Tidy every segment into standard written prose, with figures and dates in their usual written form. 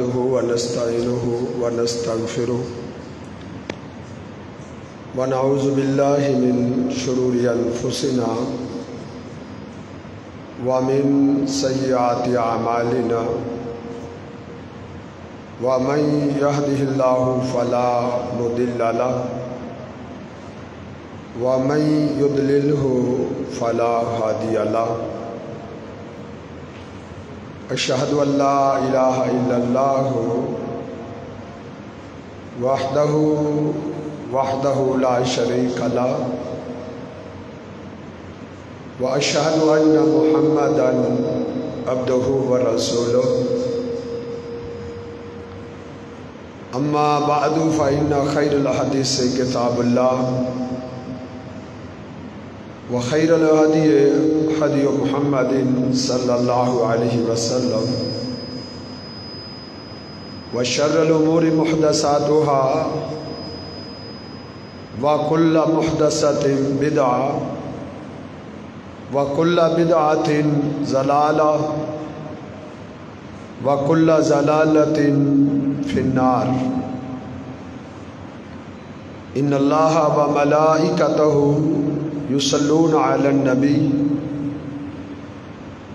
نحمده ونستعينه ونستغفره ونعوذ بالله من شرور أنفسنا ومن سيئات أعمالنا ومن يهده الله فلا مضل له ومن يضلله فلا هادي له أشهد أن لا إله إلا الله وحده لا شريك له وأشهد أن محمدا عبده ورسوله أما بعد فإن خير الحديث كتاب الله وخير الهدي هدي محمد صلى الله عليه وسلم وشر الأمور محدثاتها وكل محدثة بدعة وكل بدعة ضلالة وكل ضلالة في النار إن الله وملائكته يصلون على النبي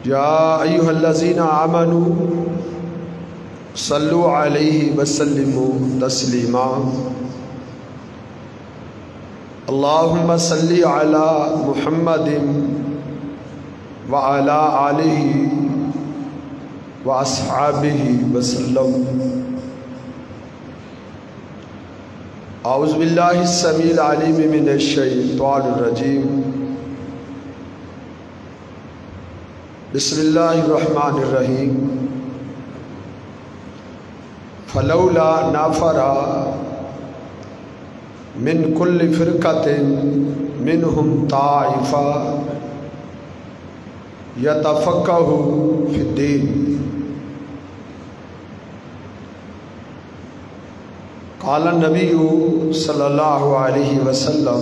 يا أيها الذين آمنوا صلوا عليه وسلموا تسليما اللهم صل على محمد وعلى آله وأصحابه وسلم اعوذ باللہ السمیع العلیم من الشیطان الرجیم بسم اللہ الرحمن الرحیم فلولا نفر من كل فرقة منهم طائفة يتفقهوا في الدين قال النبی صلی اللہ علیہ وسلم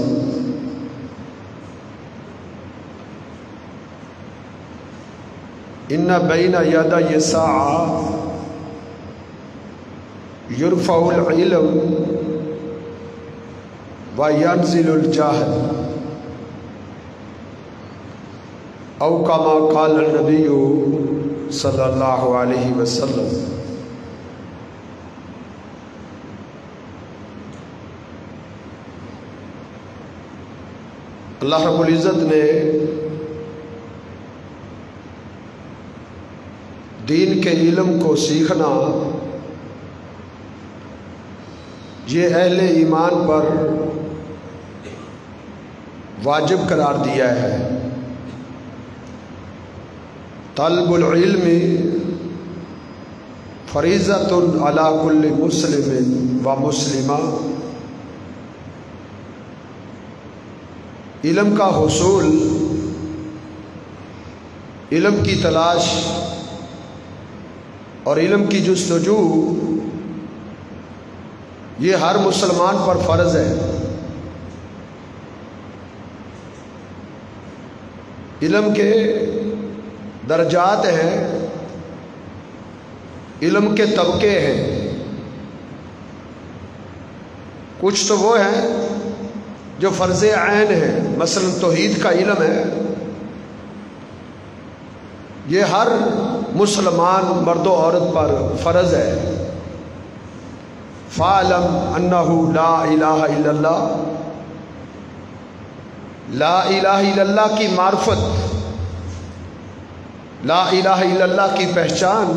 ان بین یدی الساعة یرفع العلم وینزل الجہل او کما قال النبی صلی اللہ علیہ وسلم۔ اللہ رب العزت نے دین کے علم کو سیکھنا یہ اہل ایمان پر واجب قرار دیا ہے۔ طلب العلم فریضۃ علی کل مسلم و مسلمہ، علم کا حصول، علم کی تلاش اور علم کی جستجو یہ ہر مسلمان پر فرض ہے۔ علم کے درجات ہیں، علم کے طبقے ہیں۔ کچھ تو وہ ہیں جو فرض عین ہے، مثلا توحید کا علم ہے، یہ ہر مسلمان مرد و عورت پر فرض ہے۔ فَاعْلَمْ أَنَّهُ لَا إِلَٰهَ إِلَّا اللَّهُ، لا الہ الا اللہ کی معرفت، لا الہ الا اللہ کی پہچان،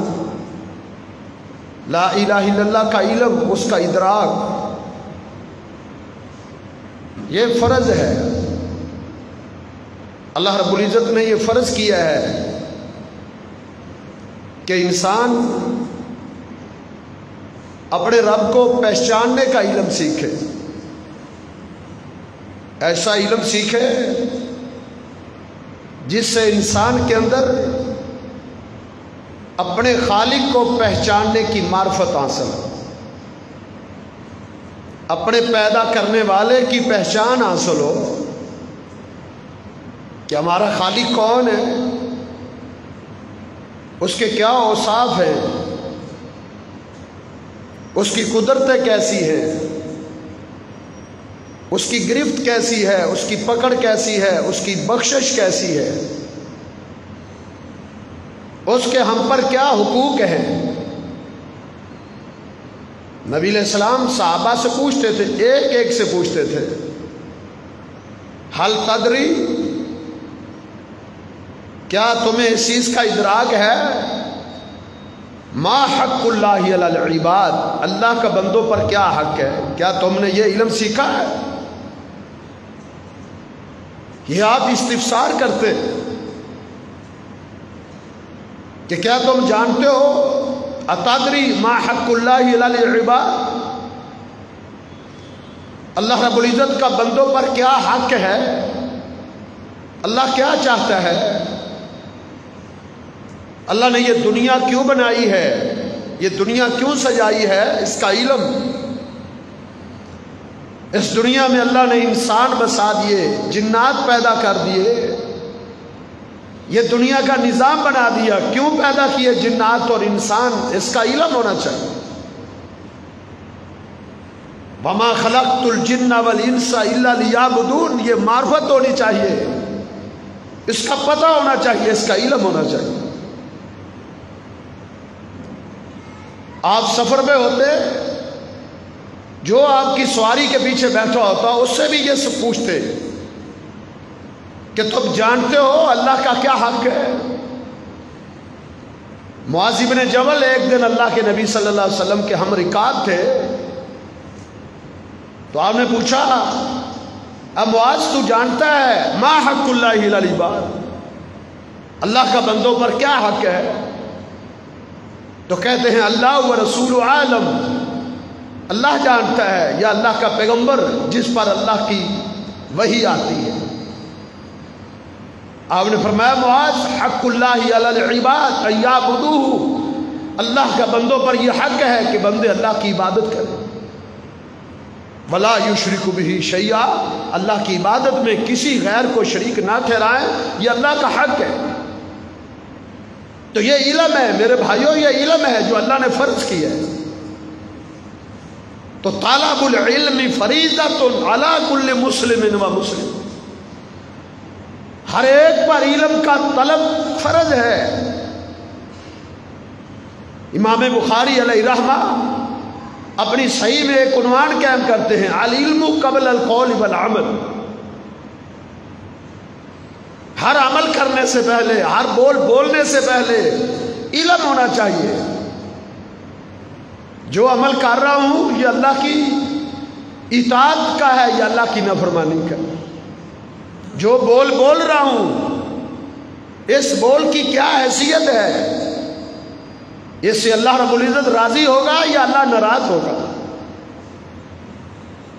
لا الہ الا اللہ کا علم، اس کا ادراک، یہ فرض ہے۔ اللہ رب العزت نے یہ فرض کیا ہے کہ انسان اپنے رب کو پہچاننے کا علم سیکھے، ایسا علم سیکھے جس سے انسان کے اندر اپنے خالق کو پہچاننے کی معرفت حاصل ہو، اپنے پیدا کرنے والے کی پہچان حاصل ہو کہ ہمارا خالق کون ہے، اس کے کیا اوصاف ہیں، اس کی قدرتیں کیسی ہیں، اس کی گرفت کیسی ہے، اس کی پکڑ کیسی ہے، اس کی بخشش کیسی ہے، اس کے ہم پر کیا حقوق ہیں۔ نبی علیہ السلام صحابہ سے پوچھتے تھے، ایک ایک سے پوچھتے تھے، حل تدری، کیا تمہیں اس چیز کا ادراک ہے، ما حق اللہ علی العباد، اللہ کا بندوں پر کیا حق ہے، کیا تم نے یہ علم سیکھا ہے؟ یہ آپ استفسار کرتے کہ کیا تم جانتے ہو اتدری ما حق اللہ علی العباد، اللہ رب العزت کا بندوں پر کیا حق ہے، اللہ کیا چاہتا ہے، اللہ نے یہ دنیا کیوں بنائی ہے، یہ دنیا کیوں سجائی ہے، اس کا علم۔ اس دنیا میں اللہ نے انسان بسا دیے، جنات پیدا کر دیے، یہ دنیا کا نظام بنا دیا، کیوں پیدا کیے جنات اور انسان، اس کا علم ہونا چاہیے۔ وما خلقت الجن والانس الا لیعبدون، یہ معرفت ہونی چاہیے، اس کا پتہ ہونا چاہیے، اس کا علم ہونا چاہیے۔ آپ سفر میں ہوتے، جو آپ کی سواری کے پیچھے بیٹھا ہوتا اس سے بھی یہ سب پوچھتے کہ تم جانتے ہو اللہ کا کیا حق ہے۔ معاذ بن جبل ایک دن اللہ کے نبی صلی اللہ علیہ وسلم کے ہم رکاب تھے، تو آپ نے پوچھا، اب معاذ تو جانتا ہے ما حق اللہ علی العباد، اللہ کا بندوں پر کیا حق ہے؟ تو کہتے ہیں اللہ و رسول عالم، اللہ جانتا ہے، یا اللہ کا پیغمبر جس پر اللہ کی وحی آتی ہے۔ آپ نے فرمایا معاذ حق اللہ علی العباد ان یعبدوہ، اللہ کا بندوں پر یہ حق ہے کہ بندے اللہ کی عبادت کریں، ولا یشرک بہ شیئا، اللہ کی عبادت میں کسی غیر کو شریک نہ ٹھہرائیں، یہ اللہ کا حق ہے۔ تو یہ علم ہے میرے بھائیوں، یہ علم ہے جو اللہ نے فرض کیا ہے۔ تو طالب العلم فریضۃ علی کل مسلم و مسلم، ہر ایک پر علم کا طلب فرض ہے۔ امام بخاری علیہ رحمہ اپنی صحیح میں ایک عنوان قائم کرتے ہیں، العلم قبل القول والعمل، ہر عمل کرنے سے پہلے، ہر بولنے سے پہلے علم ہونا چاہیے۔ جو عمل کر رہا ہوں یہ اللہ کی اطاعت کا ہے یا اللہ کی نافرمانی کا، جو بول رہا ہوں اس بول کی کیا حیثیت ہے، اس سے اللہ رب العزت راضی ہوگا یا اللہ ناراض ہوگا۔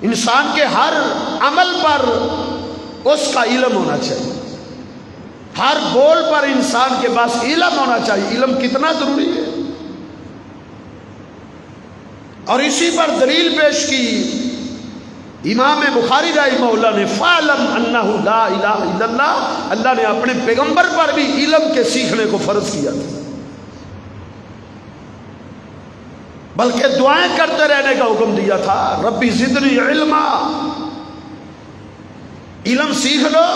انسان کے ہر عمل پر اس کا علم ہونا چاہیے، ہر بول پر انسان کے پاس علم ہونا چاہیے۔ علم کتنا ضروری ہے، اور اسی پر دلیل پیش کی امام بخاری رحمہ اللہ نے، فَعْلَمْ أَنَّهُ لَا إِلَهَ إِلَّا اللَّهُ، اللہ نے اپنے پیغمبر پر بھی علم کے سیکھنے کو فرض کیا تھا، بلکہ دعائیں کرتے رہنے کا حکم دیا تھا، ربی زدنی علما، علم سیکھ لو،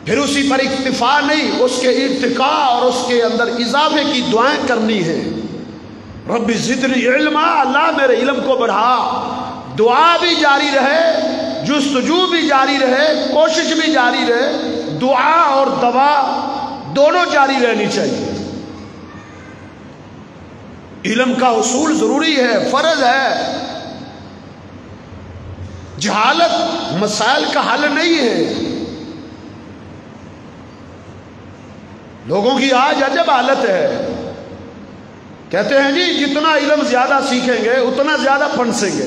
پھر اسی پر اکتفا نہیں، اس کے ارتقاء اور اس کے اندر اضافے کی دعائیں کرنی ہے۔ ربی زدنی علما، اللہ میرے علم کو بڑھا، دعا بھی جاری رہے، جستجو بھی جاری رہے، کوشش بھی جاری رہے، دعا اور دوا دونوں جاری رہنی چاہیے۔ علم کا حصول ضروری ہے، فرض ہے۔ جہالت مسائل کا حل نہیں ہے۔ لوگوں کی آج عجب حالت ہے، کہتے ہیں جی جتنا علم زیادہ سیکھیں گے اتنا زیادہ پھنسیں گے،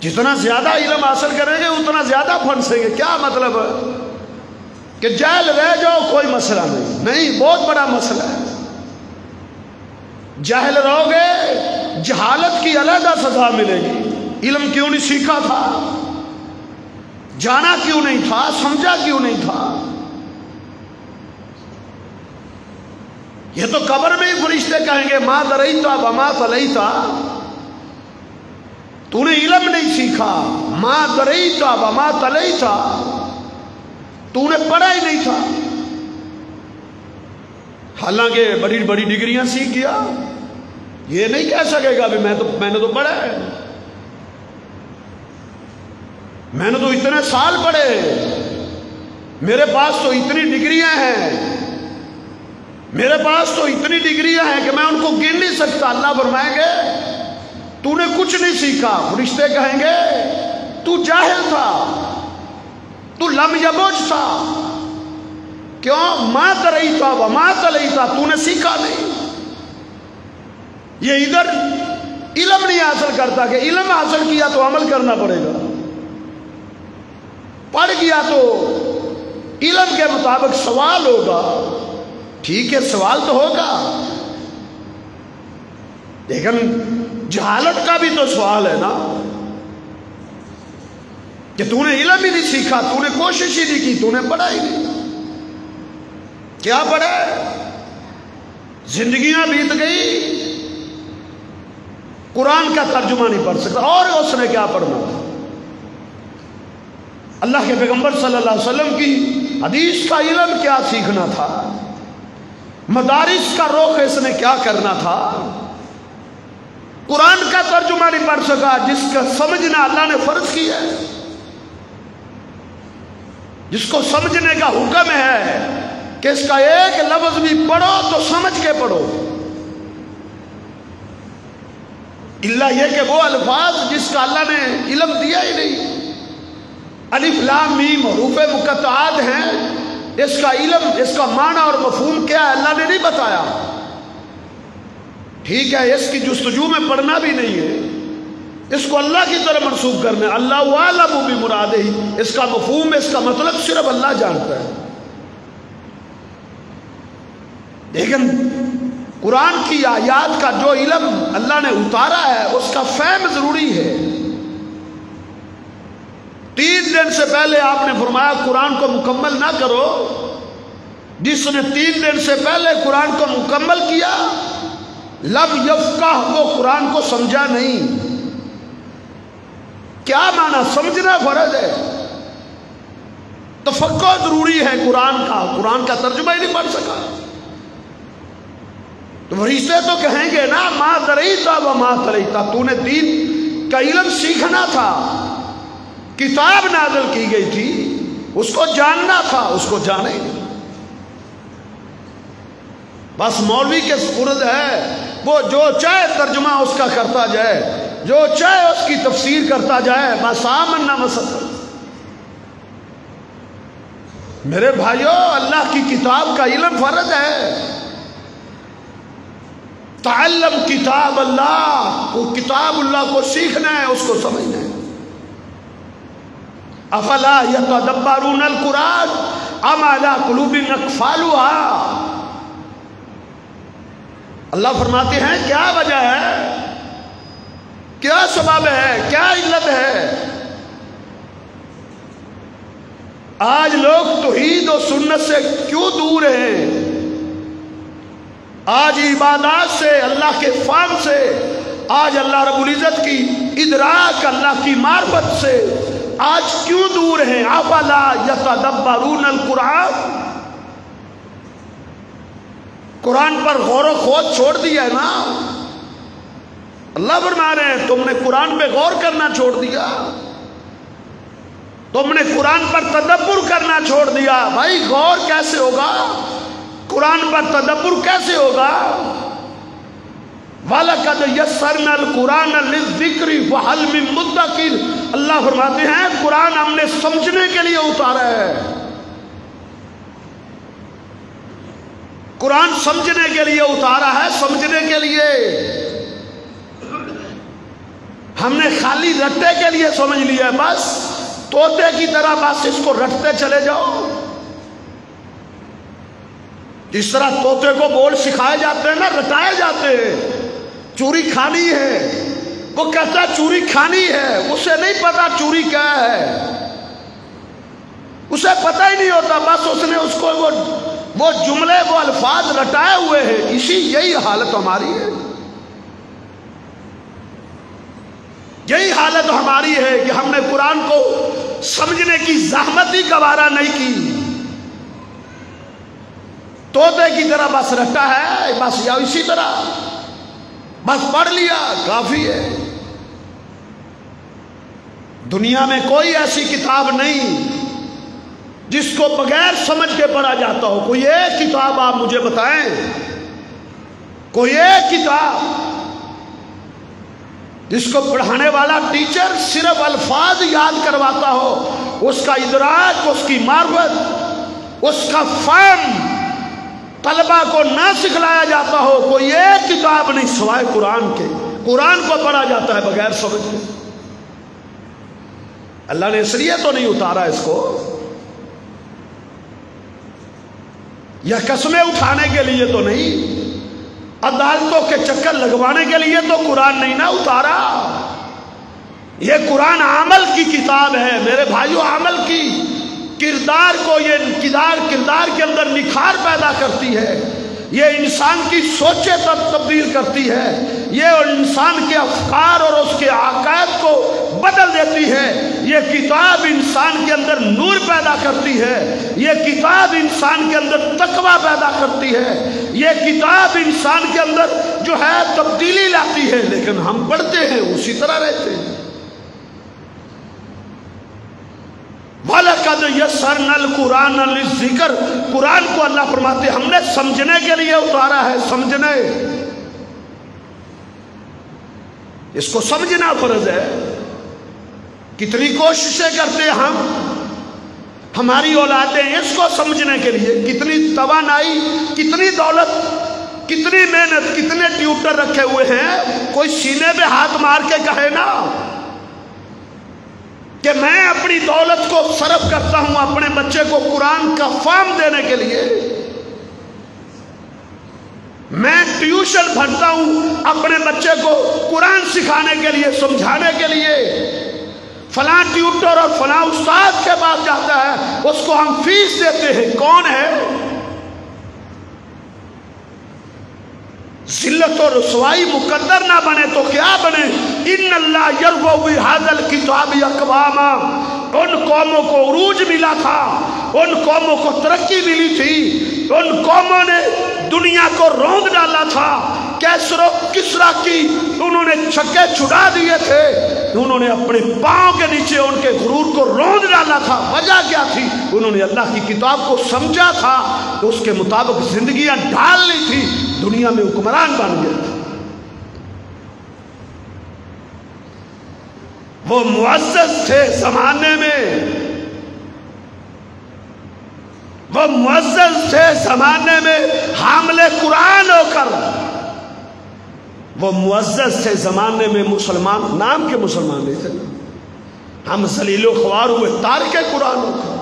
جتنا زیادہ علم حاصل کریں گے اتنا زیادہ پھنسیں گے۔ کیا مطلب ہے کہ جاہل رہ جاؤ کوئی مسئلہ نہیں، بہت بڑا مسئلہ ہے۔ جاہل رہو گے جہالت کی علیحدہ سزا ملے گی۔ علم کیوں نہیں سیکھا تھا، جانا کیوں نہیں تھا، سمجھا کیوں نہیں تھا؟ یہ تو قبر میں ہی فرشتے کہیں گے ما دریتا وما تلیتا، تو نے علم نہیں سیکھا، ما دریتا وما تلیتا، تو نے پڑھا ہی نہیں تھا، حالانکہ بڑی بڑی ڈگریاں سیکھ گیا، یہ نہیں کہہ سکے گا بھی میں نے تو پڑھا ہے، میں نے تو اتنے سال پڑھے، میرے پاس تو اتنی ڈگریاں ہیں، میرے پاس تو اتنی ڈگریاں ہیں کہ میں ان کو گن نہیں سکتا۔ اللہ فرمائیں گے تو نے کچھ نہیں سیکھا، فرشتے کہیں گے تو جاہل تھا، تو لم یبوج تھا، کیوں؟ ما تریتا وما تلیتا، تو نے سیکھا نہیں۔ یہ ادھر علم نہیں حاصل کرتا کہ علم حاصل کیا تو عمل کرنا پڑے گا، پڑھ گیا تو علم کے مطابق سوال ہوگا، ٹھیک ہے سوال تو ہوگا، لیکن جہالت کا بھی تو سوال ہے نا، کہ تو نے علم ہی نہیں سیکھا، تو نے کوشش ہی نہیں کی، تو نے پڑھا ہی نہیں، کیا پڑھا ہے؟ زندگیاں بیت گئی، قرآن کا ترجمہ نہیں پڑھ سکتا، اور اس نے کیا پڑھنا تھا؟ اللہ کے پیغمبر صلی اللہ علیہ وسلم کی حدیث کا علم کیا سیکھنا تھا؟ مدارس کا رخ اس نے کیا کرنا تھا؟ قرآن کا ترجمہ نہیں پڑھ سکا، جس کا سمجھنا اللہ نے فرض کیا ہے، جس کو سمجھنے کا حکم ہے کہ اس کا ایک لفظ بھی پڑھو تو سمجھ کے پڑھو، اللہ یہ کہ وہ الفاظ جس کا اللہ نے علم دیا ہی نہیں، الف لام میم حروف مقطعات ہیں، اس کا علم، اس کا معنی اور مفہوم کیا ہے اللہ نے نہیں بتایا، ٹھیک ہے اس کی جستجو میں پڑھنا بھی نہیں ہے، اس کو اللہ کی طرف منسوب کرنا ہے، اللہ اعلم بمرادہ، اس کا مفہوم، اس کا مطلب صرف اللہ جانتا ہے۔ لیکن قرآن کی آیات کا جو علم اللہ نے اتارا ہے اس کا فہم ضروری ہے۔ 3 دن سے پہلے آپ نے فرمایا قرآن کو مکمل نہ کرو، جس نے 3 دن سے پہلے قرآن کو مکمل کیا لم یفقہ، وہ قرآن کو سمجھا نہیں۔ کیا معنی؟ سمجھنا فرض ہے، تفقہ ضروری ہے قرآن کا، قرآن کا ترجمہ ہی نہیں پڑھ سکا تو فرشتے تو کہیں گے نا ما دریتا وما تلیتا، تو نے دین کا علم سیکھنا تھا، کتاب نازل کی گئی تھی، اس کو جاننا تھا، اس کو جانے ہی نہیں، بس مولوی کے سپرد ہے، وہ جو چاہے ترجمہ اس کا کرتا جائے، جو چاہے اس کی تفسیر کرتا جائے، بس آمنا وصدقنا۔ میرے بھائیوں اللہ کی کتاب کا علم فرض ہے، تعلم کتاب اللہ، وہ کتاب اللہ کو سیکھنا ہے، اس کو سمجھنا ہے۔ افلا یتدبرون القرآن ام علی قلوب اقفالها، اللہ فرماتے ہیں کیا وجہ ہے، کیا سبب ہے، کیا علت ہے؟ آج لوگ توحید و سنت سے کیوں دور ہیں؟ آج عبادات سے، اللہ کے فہم سے، آج اللہ رب العزت کی ادراک، اللہ کی معرفت سے آج کیوں دور ہیں؟ افلا یتدبرون القرآن، قرآن پر غور و خوض چھوڑ دیا ہے نا، اللہ فرما رہے ہیں تم نے قرآن پہ غور کرنا چھوڑ دیا، تم نے قرآن پر تدبر کرنا چھوڑ دیا۔ بھائی غور کیسے ہوگا؟ قرآن پر تدبر کیسے ہوگا؟ وَلَقَدْ يَسَّرْنَا الْقُرْآنَ لِلذِّكْرِ فَهَلْ مِن مُدَّكِرٍ، اللہ فرماتے ہیں قرآن ہم نے سمجھنے کے لیے اتارا ہے، قرآن سمجھنے کے لیے اتارا ہے، سمجھنے کے لیے، ہم نے خالی رٹے کے لیے سمجھ لیا ہے، بس طوطے کی طرح بس اس کو رٹتے چلے جاؤ، جس طرح طوطے کو بول سکھائے جاتے ہیں نا، رٹائے جاتے ہیں، چوری کھانی ہے، وہ کہتا ہے چوری کھانی ہے، اسے نہیں پتا چوری کیا ہے، اسے پتہ ہی نہیں ہوتا، بس اس نے اس کو وہ وہ جملے وہ الفاظ رٹائے ہوئے ہیں. یہی حالت ہماری ہے. یہی حالت ہماری ہے کہ ہم نے قرآن کو سمجھنے کی زحمت ہی گوارا نہیں کی. طوطے کی طرح بس رٹا ہے، بس یا اسی طرح بس پڑھ لیا کافی ہے. دنیا میں کوئی ایسی کتاب نہیں جس کو بغیر سمجھ کے پڑھا جاتا ہو. کوئی ایک کتاب آپ مجھے بتائیں، کوئی ایک کتاب جس کو پڑھانے والا ٹیچر صرف الفاظ یاد کرواتا ہو، اس کا ادراک، اس کی معرفت، اس کا فہم طلبہ کو نہ سکھلایا جاتا ہو. کوئی ایک کتاب نہیں سوائے قرآن کے. قرآن کو پڑھا جاتا ہے بغیر سمجھ کے. اللہ نے اس لیے تو نہیں اتارا اس کو، یا قسمیں اٹھانے کے لیے تو نہیں، عدالتوں کے چکر لگوانے کے لیے تو قرآن نہیں نہ اتارا. یہ قرآن عمل کی کتاب ہے میرے بھائیو. عمل کی کردار کو یہ کردار کے اندر نکھار پیدا کرتی ہے. یہ انسان کی سوچیں تبدیل کرتی ہے. یہ انسان کے افکار اور اس کے عقائد کو بدل دیتی ہے. یہ کتاب انسان کے اندر نور پیدا کرتی ہے. یہ کتاب انسان کے اندر تقوی پیدا کرتی ہے. یہ کتاب انسان کے اندر جو ہے تبدیلی لاتی ہے. لیکن ہم پڑھتے ہیں اسی طرح رہتے ہیں. وَلَقَدْ يَسَّرْنَا الْقُرْآنَ لِلذِّكْرِ. قرآن کو اللہ فرماتے ہم نے سمجھنے کے لیے اتارا ہے. سمجھنے، اس کو سمجھنا فرض ہے. کتنی کوششیں کرتے ہم، ہماری اولادیں اس کو سمجھنے کے لیے. کتنی توانائی، کتنی دولت، کتنی محنت، کتنے ٹیوٹر رکھے ہوئے ہیں. کوئی سینے پہ ہاتھ مار کے کہے نا کہ میں اپنی دولت کو صرف کرتا ہوں اپنے بچے کو قرآن کا فہم دینے کے لیے، میں ٹیوشن بھرتا ہوں اپنے بچے کو قرآن سکھانے کے لیے، سمجھانے کے لیے، فلاں ٹیوٹر اور فلاں استاد کے پاس جاتا ہے، اس کو ہم فیس دیتے ہیں. کون ہے؟ ذلت و رسوائی مقدر نہ بنے تو کیا بنے؟ ان اللہ یرفع بہذا الکتاب اقواما. ان قوموں کو عروج ملا تھا، ان قوموں کو ترقی ملی تھی، ان قوموں نے دنیا کو روند ڈالا تھا. کیسر و کسرا کی انہوں نے چھکے چھڑا دیے تھے. انہوں نے اپنے پاؤں کے نیچے ان کے غرور کو روند ڈالا تھا. وجہ کیا تھی؟ انہوں نے اللہ کی کتاب کو سمجھا تھا تو اس کے مطابق زندگیاں ڈھال لی تھی. دنیا میں حکمران بن گئے. وہ معزز تھے زمانے میں، وہ معزز تھے زمانے میں حامل قرآن ہو کر. وہ معزز تھے زمانے میں مسلمان، نام کے مسلمان نہیں تھے. ہم ذلیل و خوار ہوئے تارک قرآن ہو کر.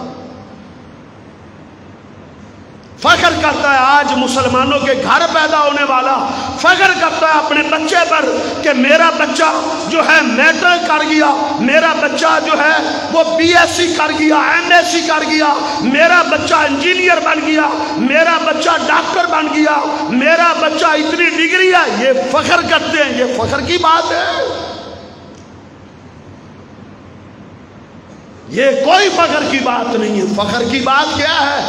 فخر کرتا ہے آج مسلمانوں کے گھر پیدا ہونے والا، فخر کرتا ہے اپنے بچے پر کہ میرا بچہ جو ہے میٹرک کر گیا، میرا بچہ جو ہے وہ بی ایس سی کر گیا، ایم ایس سی کر گیا، میرا بچہ انجینئر بن گیا، میرا بچہ ڈاکٹر بن گیا، میرا بچہ اتنی ڈگری ہے. یہ فخر کرتے ہیں. یہ فخر کی بات ہے؟ یہ کوئی فخر کی بات نہیں ہے. فخر کی بات کیا ہے؟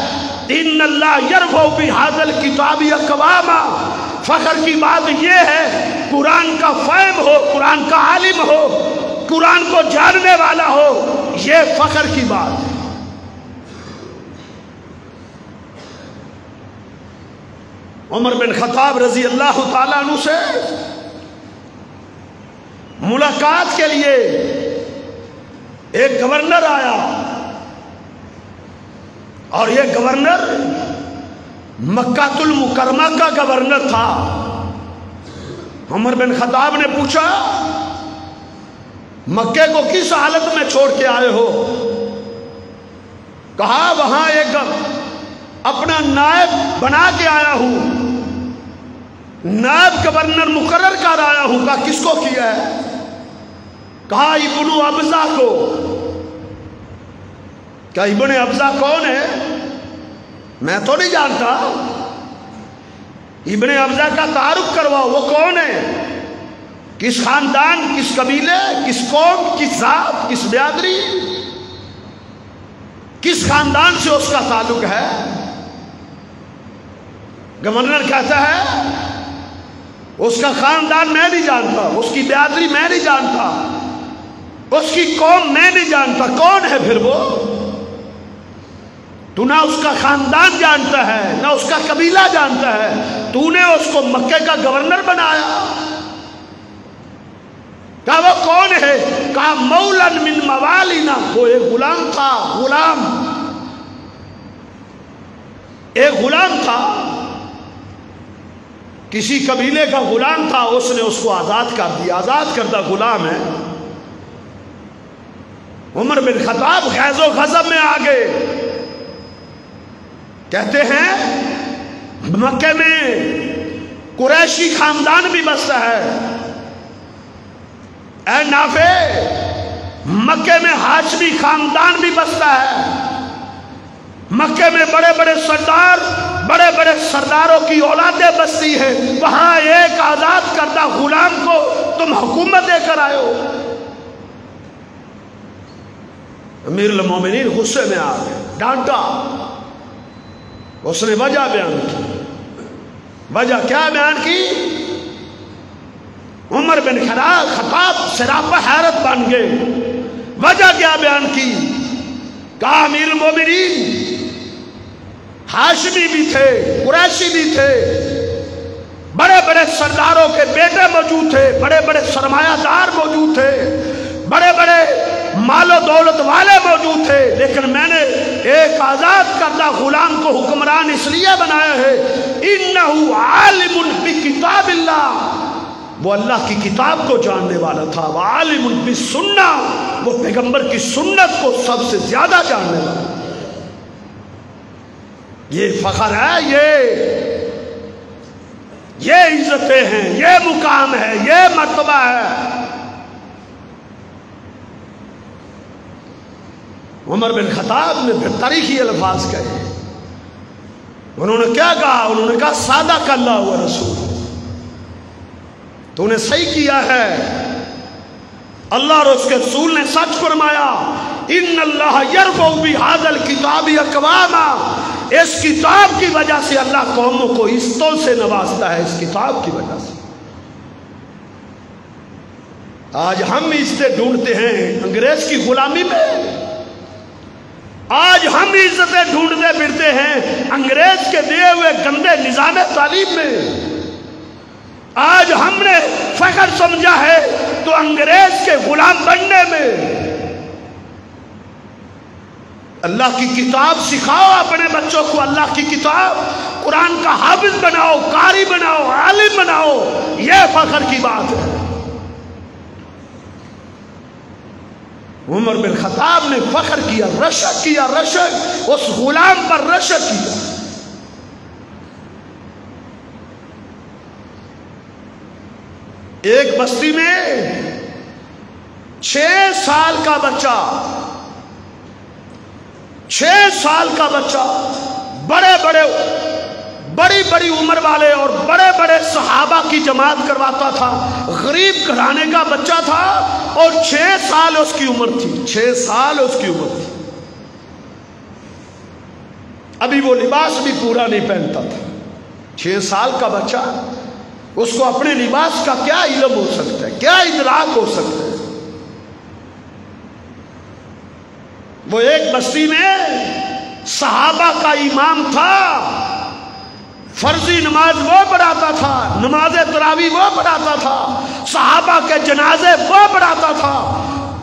ان اللہ یرفع بہذا الکتاب اقواما. فخر کی بات یہ ہے قرآن کا فہم ہو، قرآن کا عالم ہو، قرآن کو جاننے والا ہو. یہ فخر کی بات ہے. عمر بن خطاب رضی اللہ تعالیٰ عنہ سے ملاقات کے لیے ایک گورنر آیا، اور یہ گورنر مکہ المکرمہ کا گورنر تھا. عمر بن خطاب نے پوچھا مکے کو کس حالت میں چھوڑ کے آئے ہو؟ کہا وہاں ایک اپنا نائب بنا کے آیا ہوں، نائب گورنر مقرر کر آیا ہوں. کہا کس کو کیا ہے؟ کہا ابن ابزہ کو. کہا ابن ابزہ کون ہے؟ میں تو نہیں جانتا. ابن ابزہ کا تعارف کرواؤ، وہ کون ہے، کس خاندان، کس قبیلے، کس قوم، کس ذات، کس برادری، کس خاندان سے اس کا تعلق ہے. گورنر کہتا ہے اس کا خاندان میں نہیں جانتا، اس کی برادری میں نہیں جانتا، اس کی قوم میں نہیں جانتا. کون ہے پھر وہ؟ تو نہ اس کا خاندان جانتا ہے، نہ اس کا قبیلہ جانتا ہے، تو نے اس کو مکے کا گورنر بنایا. کہا وہ کون ہے؟ کہا مولاً من موالینا، وہ ایک غلام تھا. ایک غلام تھا، کسی قبیلے کا غلام تھا، اس نے اس کو آزاد کر دیا، آزاد کردہ غلام ہے. عمر بن خطاب غیظ و غضب میں آ گئے. کہتے ہیں مکے میں قریشی خاندان بھی بستا ہے. اے نافع، مکے میں ہاشمی خاندان بھی بستا ہے. مکے میں بڑے بڑے سردار، بڑے بڑے سرداروں کی اولادیں بستی ہیں. وہاں ایک آزاد کردہ غلام کو تم حکومت دے کر آئے ہو. امیر المومنین غصے میں آ گئے، ڈانٹا. اس نے وجہ بیان کی. وجہ کیا بیان کی؟ عمر بن خطاب سراپا حیرت بن گئے. وجہ کیا بیان کی؟ کہا امیر المومنین، ہاشمی بھی تھے، قریشی بھی تھے، بڑے بڑے سرداروں کے بیٹے موجود تھے، بڑے بڑے سرمایہ دار موجود تھے، بڑے بڑے مال و دولت والے موجود تھے، لیکن میں نے ایک آزاد کردہ غلام کو حکمران اس لیے بنایا ہے انہو عالم بکتاب اللہ، وہ اللہ کی کتاب کو جاننے والا تھا. وعالم بالسنہ، وہ پیغمبر کی سنت کو سب سے زیادہ جاننے والا. یہ فخر ہے، یہ عزتیں ہیں، یہ مقام ہے، یہ مرتبہ ہے. عمر بن خطاب نے پھر تاریخی الفاظ کہے. انہوں نے کیا کہا؟ انہوں نے کہا صادق اللہ و رسول، تو نے صحیح کیا ہے، اللہ اور اس کے رسول نے سچ فرمایا. ان اللہ یرفع بہذا الکتاب اقواما، اس کتاب کی وجہ سے اللہ قوموں کو عزتوں سے نوازتا ہے. اس کتاب کی وجہ سے آج ہم عزتیں ڈھونڈتے ہیں انگریز کی غلامی میں. آج ہم عزتیں ڈھونڈتے پھرتے ہیں انگریز کے دیے ہوئے گندے نظام تعلیم میں. آج ہم نے فخر سمجھا ہے تو انگریز کے غلام بننے میں. اللہ کی کتاب سکھاؤ اپنے بچوں کو، اللہ کی کتاب، قرآن کا حافظ بناؤ، قاری بناؤ، عالم بناؤ. یہ فخر کی بات ہے. عمر بن خطاب نے فخر کیا، رشک کیا، رشک اس غلام پر رشک کیا. ایک بستی میں 6 سال کا بچہ، 6 سال کا بچہ، بڑی بڑی عمر والے اور بڑے بڑے صحابہ کی جماعت کرواتا تھا. غریب گھرانے کا بچہ تھا اور 6 سال اس کی عمر تھی. 6 سال اس کی عمر تھی. ابھی وہ لباس بھی پورا نہیں پہنتا تھا. 6 سال کا بچہ، اس کو اپنے لباس کا کیا علم ہو سکتا ہے، کیا ادراک ہو سکتا ہے. وہ ایک بستی میں صحابہ کا امام تھا. فرضی نماز وہ پڑھاتا تھا، نماز تراویح وہ پڑھاتا تھا، صحابہ کے جنازے وہ پڑھاتا تھا،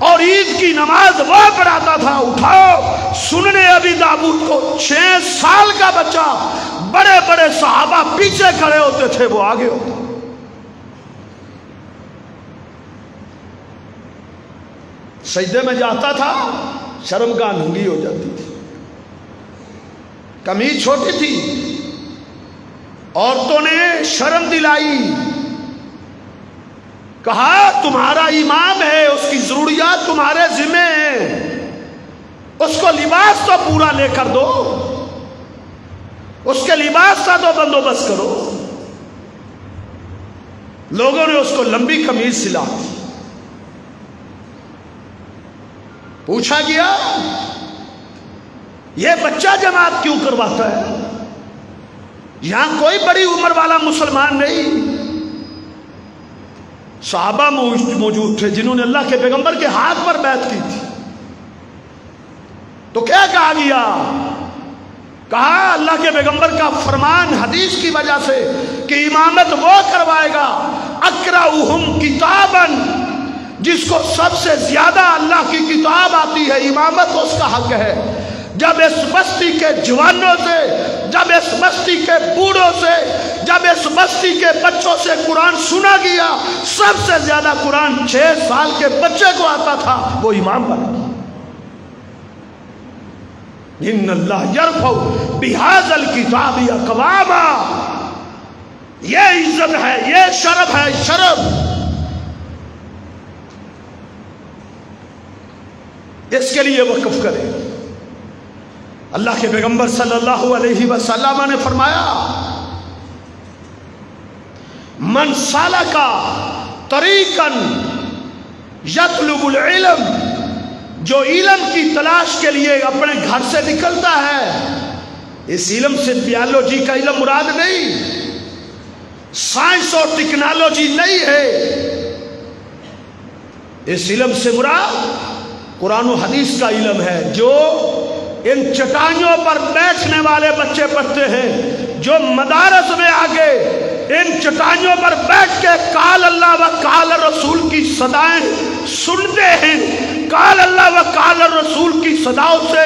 اور عید کی نماز وہ پڑھاتا تھا. اٹھاؤ سننے ابی داؤد کو. 6 سال کا بچہ، بڑے بڑے صحابہ پیچھے کھڑے ہوتے تھے، وہ آگے ہوتا. سجدے میں جاتا تھا، شرمگاہ ننگی ہو جاتی تھی، قمیض چھوٹی تھی. عورتوں نے شرم دلائی، کہا تمہارا امام ہے، اس کی ضروریات تمہارے ذمہ ہیں، اس کو لباس تو پورا لے کر دو. اس کے لباس کا تو بندوبست کرو. لوگوں نے اس کو لمبی قمیض سلا دی. پوچھا گیا یہ بچہ جماعت کیوں کرواتا ہے؟ یہاں کوئی بڑی عمر والا مسلمان نہیں. صحابہ موجود تھے جنہوں نے اللہ کے پیغمبر کے ہاتھ پر بیعت کی تھی. تو کیا کہا گیا؟ کہا اللہ کے پیغمبر کا فرمان حدیث کی وجہ سے کہ امامت وہ کروائے گا اقرأہم کتابا، جس کو سب سے زیادہ اللہ کی کتاب آتی ہے، امامت اس کا حق ہے. جب اس بستی کے جوانوں سے، جب اس بستی کے بوڑھوں سے، جب اس بستی کے بچوں سے قرآن سنا گیا، سب سے زیادہ قرآن 6 سال کے بچے کو آتا تھا، وہ امام بنا. ان اللہ یرفع بہذا الکتاب اقواما، یہ عزت ہے، یہ شرف ہے، شرف. اس کے لیے وقف کرے. اللہ کے پیغمبر صلی اللہ علیہ وسلم نے فرمایا من سلک طریقا یطلب العلم، جو علم کی تلاش کے لیے اپنے گھر سے نکلتا ہے. اس علم سے بیالوجی کا علم مراد نہیں، سائنس اور ٹیکنالوجی نہیں ہے. اس علم سے مراد قرآن و حدیث کا علم ہے، جو ان چٹائیوں پر بیٹھنے والے بچے پڑھتے ہیں، جو مدارس میں آگے ان چٹائیوں پر بیٹھ کے قال اللہ و قال رسول کی صدائیں سنتے ہیں، قال اللہ و قال رسول کی صداؤں سے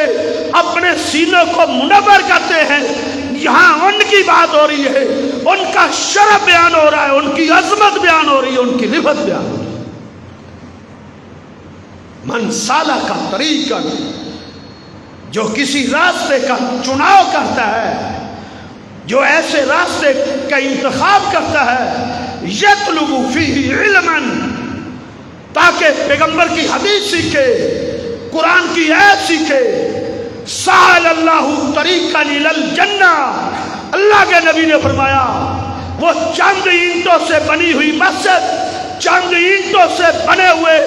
اپنے سینوں کو منور کرتے ہیں. یہاں ان کی بات ہو رہی ہے، ان کا شرف بیان ہو رہا ہے، ان کی عظمت بیان ہو رہی ہے، ان کی رفعت بیان ہو رہی ہے. من سلک طریقا، جو کسی راستے کا چناؤ کرتا ہے، جو ایسے راستے کا انتخاب کرتا ہے، یطلب فیہ علما، تاکہ پیغمبر کی حدیث سیکھے، قرآن کی آیت سیکھے. سہل اللہ طریقا الی الجنہ، اللہ کے نبی نے فرمایا وہ چند اینٹوں سے بنی ہوئی مسجد، چند اینٹوں سے بنے ہوئے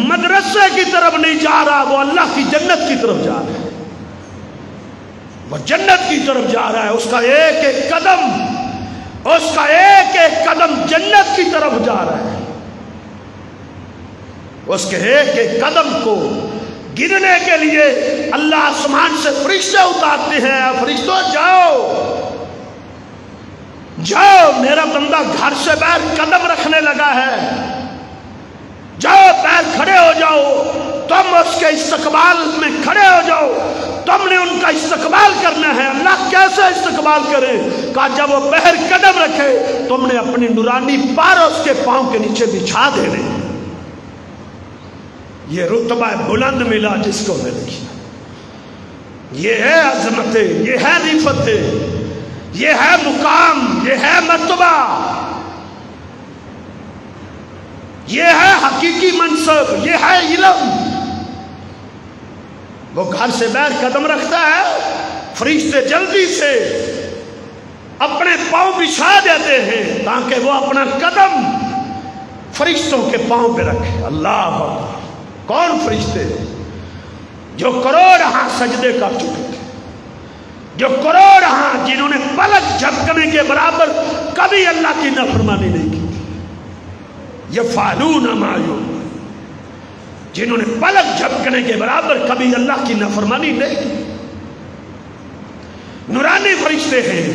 مدرسے کی طرف نہیں جا رہا، وہ اللہ کی جنت کی طرف جا رہا ہے. وہ جنت کی طرف جا رہا ہے. اس کا ایک ایک قدم، اس کا ایک ایک قدم جنت کی طرف جا رہا ہے. اس کے ایک ایک قدم کو گننے کے لیے اللہ آسمان سے فرشتے اتارتے ہیں. فرشتوں جاؤ جاؤ، میرا بندہ گھر سے باہر قدم رکھنے لگا ہے، جاؤ پیر کھڑے ہو جاؤ، تم اس کے استقبال میں کھڑے ہو جاؤ، تم نے ان کا استقبال کرنا ہے. اللہ کیسے استقبال کرے؟ کہا جب وہ پیر قدم رکھے تم نے اپنی نورانی پار اس کے پاؤں کے نیچے بچھا دینے. یہ رتبہ بلند ملا جس کو میں نے کیا. یہ ہے عظمت، یہ ہے رفعت، یہ ہے مقام، یہ ہے مرتبہ، یہ ہے حقیقی منصب، یہ ہے علم. وہ گھر سے باہر قدم رکھتا ہے، فرشتے جلدی سے اپنے پاؤں بچھا دیتے ہیں تاکہ وہ اپنا قدم فرشتوں کے پاؤں پہ رکھے. اللہ اکبر. کون فرشتے؟ جو کروڑ ہاں سجدے کر چکے تھے، جو کروڑ ہاں جنہوں نے پلک جھپکنے کے برابر کبھی اللہ کی نافرمانی نہیں کی. یفعلون ما یؤمرون، جنہوں نے پلک جھپکنے کے برابر کبھی اللہ کی نافرمانی نہیں کی. نورانی فرشتے ہیں،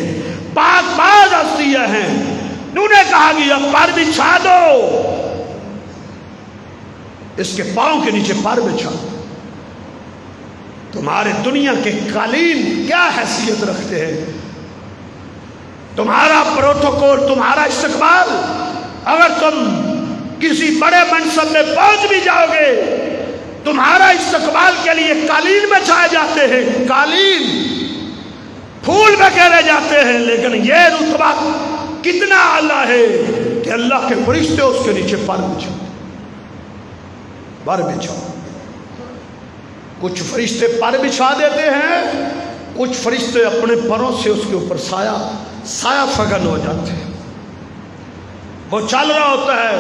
پاک باز ہستیاں ہیں. انہوں نے کہا کہ اب پر بچھا دو، اس کے پاؤں کے نیچے پر بچھا دو. تمہارے دنیا کے قالین کیا حیثیت رکھتے ہیں؟ تمہارا پروٹوکول، تمہارا استقبال، اگر تم کسی بڑے منصب میں پہنچ بھی جاؤ گے، تمہارا استقبال کے لیے قالین بچھائے جاتے ہیں، قالین پھول بکھیرے جاتے ہیں. لیکن یہ رتبہ کتنا اعلیٰ ہے کہ اللہ کے فرشتے اس کے نیچے پر بچھاؤ، پر بچھاؤ. کچھ فرشتے پر بچھا دیتے ہیں، کچھ فرشتے اپنے پروں سے اس کے اوپر سایہ فگن ہو جاتے ہیں. وہ چل رہا ہوتا ہے،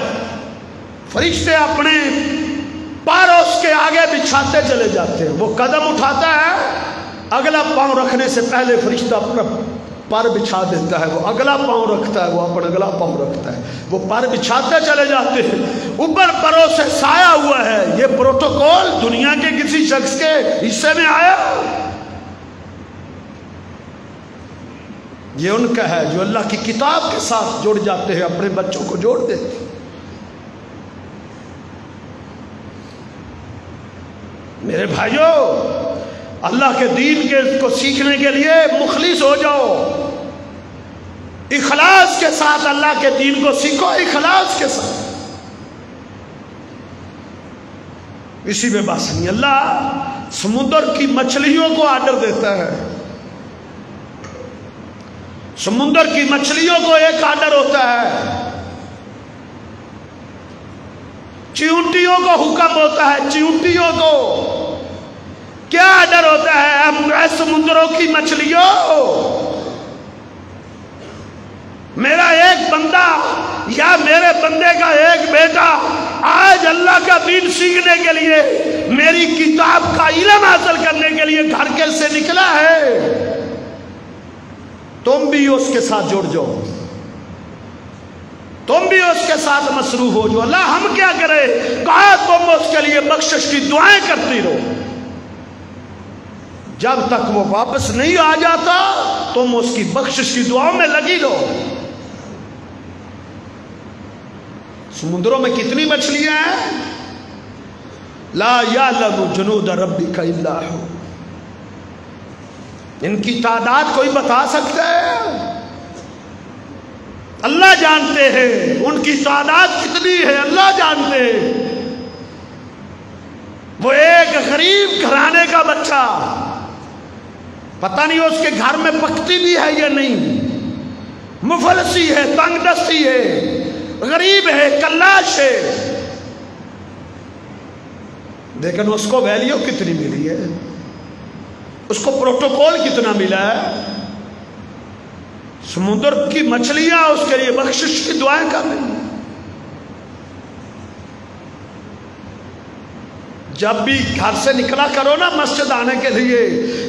فرشتے اپنے پار اس کے آگے بچھاتے چلے جاتے ہیں. وہ قدم اٹھاتا ہے، اگلا پاؤں رکھنے سے پہلے فرشتہ اپنا پر بچھا دیتا ہے. وہ اگلا پاؤں رکھتا ہے، وہ اپنا اگلا پاؤں رکھتا ہے. وہ پر بچھاتے چلے جاتے ہیں. اوپر پروں سے سایہ ہوا ہے. یہ پروٹوکول دنیا کے کسی شخص کے حصے میں آیا؟ یہ ان کا ہے جو اللہ کی کتاب کے ساتھ جڑ جاتے ہیں، اپنے بچوں کو جوڑ دیتے ہیں. میرے بھائیوں، اللہ کے دین کو سیکھنے کے لیے مخلص ہو جاؤ. اخلاص کے ساتھ اللہ کے دین کو سیکھو، اخلاص کے ساتھ. اسی میں بس نہیں. اللہ سمندر کی مچھلیوں کو آرڈر دیتا ہے. سمندر کی مچھلیوں کو ایک آرڈر ہوتا ہے، چیونٹیوں کو حکم ہوتا ہے. چیونٹیوں کو کیا آرڈر ہوتا ہے؟ اے سمندروں کی مچھلیوں، میرا ایک بندہ یا میرے بندے کا ایک بیٹا آج اللہ کا دین سیکھنے کے لیے، میری کتاب کا علم حاصل کرنے کے لیے گھر کے سے نکلا ہے. تم بھی اس کے ساتھ جڑ جاؤ، تم بھی اس کے ساتھ مصروف ہو جاؤ. اللہ ہم کیا کرے؟ کہا تم اس کے لیے بخشش کی دعائیں کرتی رہو. جب تک وہ واپس نہیں آ جاتا تم اس کی بخشش کی دعاؤں میں لگی رہو. سمندروں میں کتنی مچھلیاں ہیں؟ لا یعلم جنود ربک الا ہو. ان کی تعداد کوئی بتا سکتا ہے؟ اللہ جانتے ہیں. ان کی تعداد کتنی ہے اللہ جانتے ہیں. وہ ایک غریب گھرانے کا بچہ، پتہ نہیں اس کے گھر میں پکتی بھی ہے یا نہیں، مفلسی ہے، تنگ دستی ہے، غریب ہے، کلاش ہے، لیکن اس کو ویلیو کتنی ملی ہے، اس کو پروٹوکول کتنا ملا ہے. سمندر کی مچھلیاں اس کے لیے بخشش کی دعائیں کر رہی ہیں. جب بھی گھر سے نکلا کرو نا مسجد آنے کے لیے،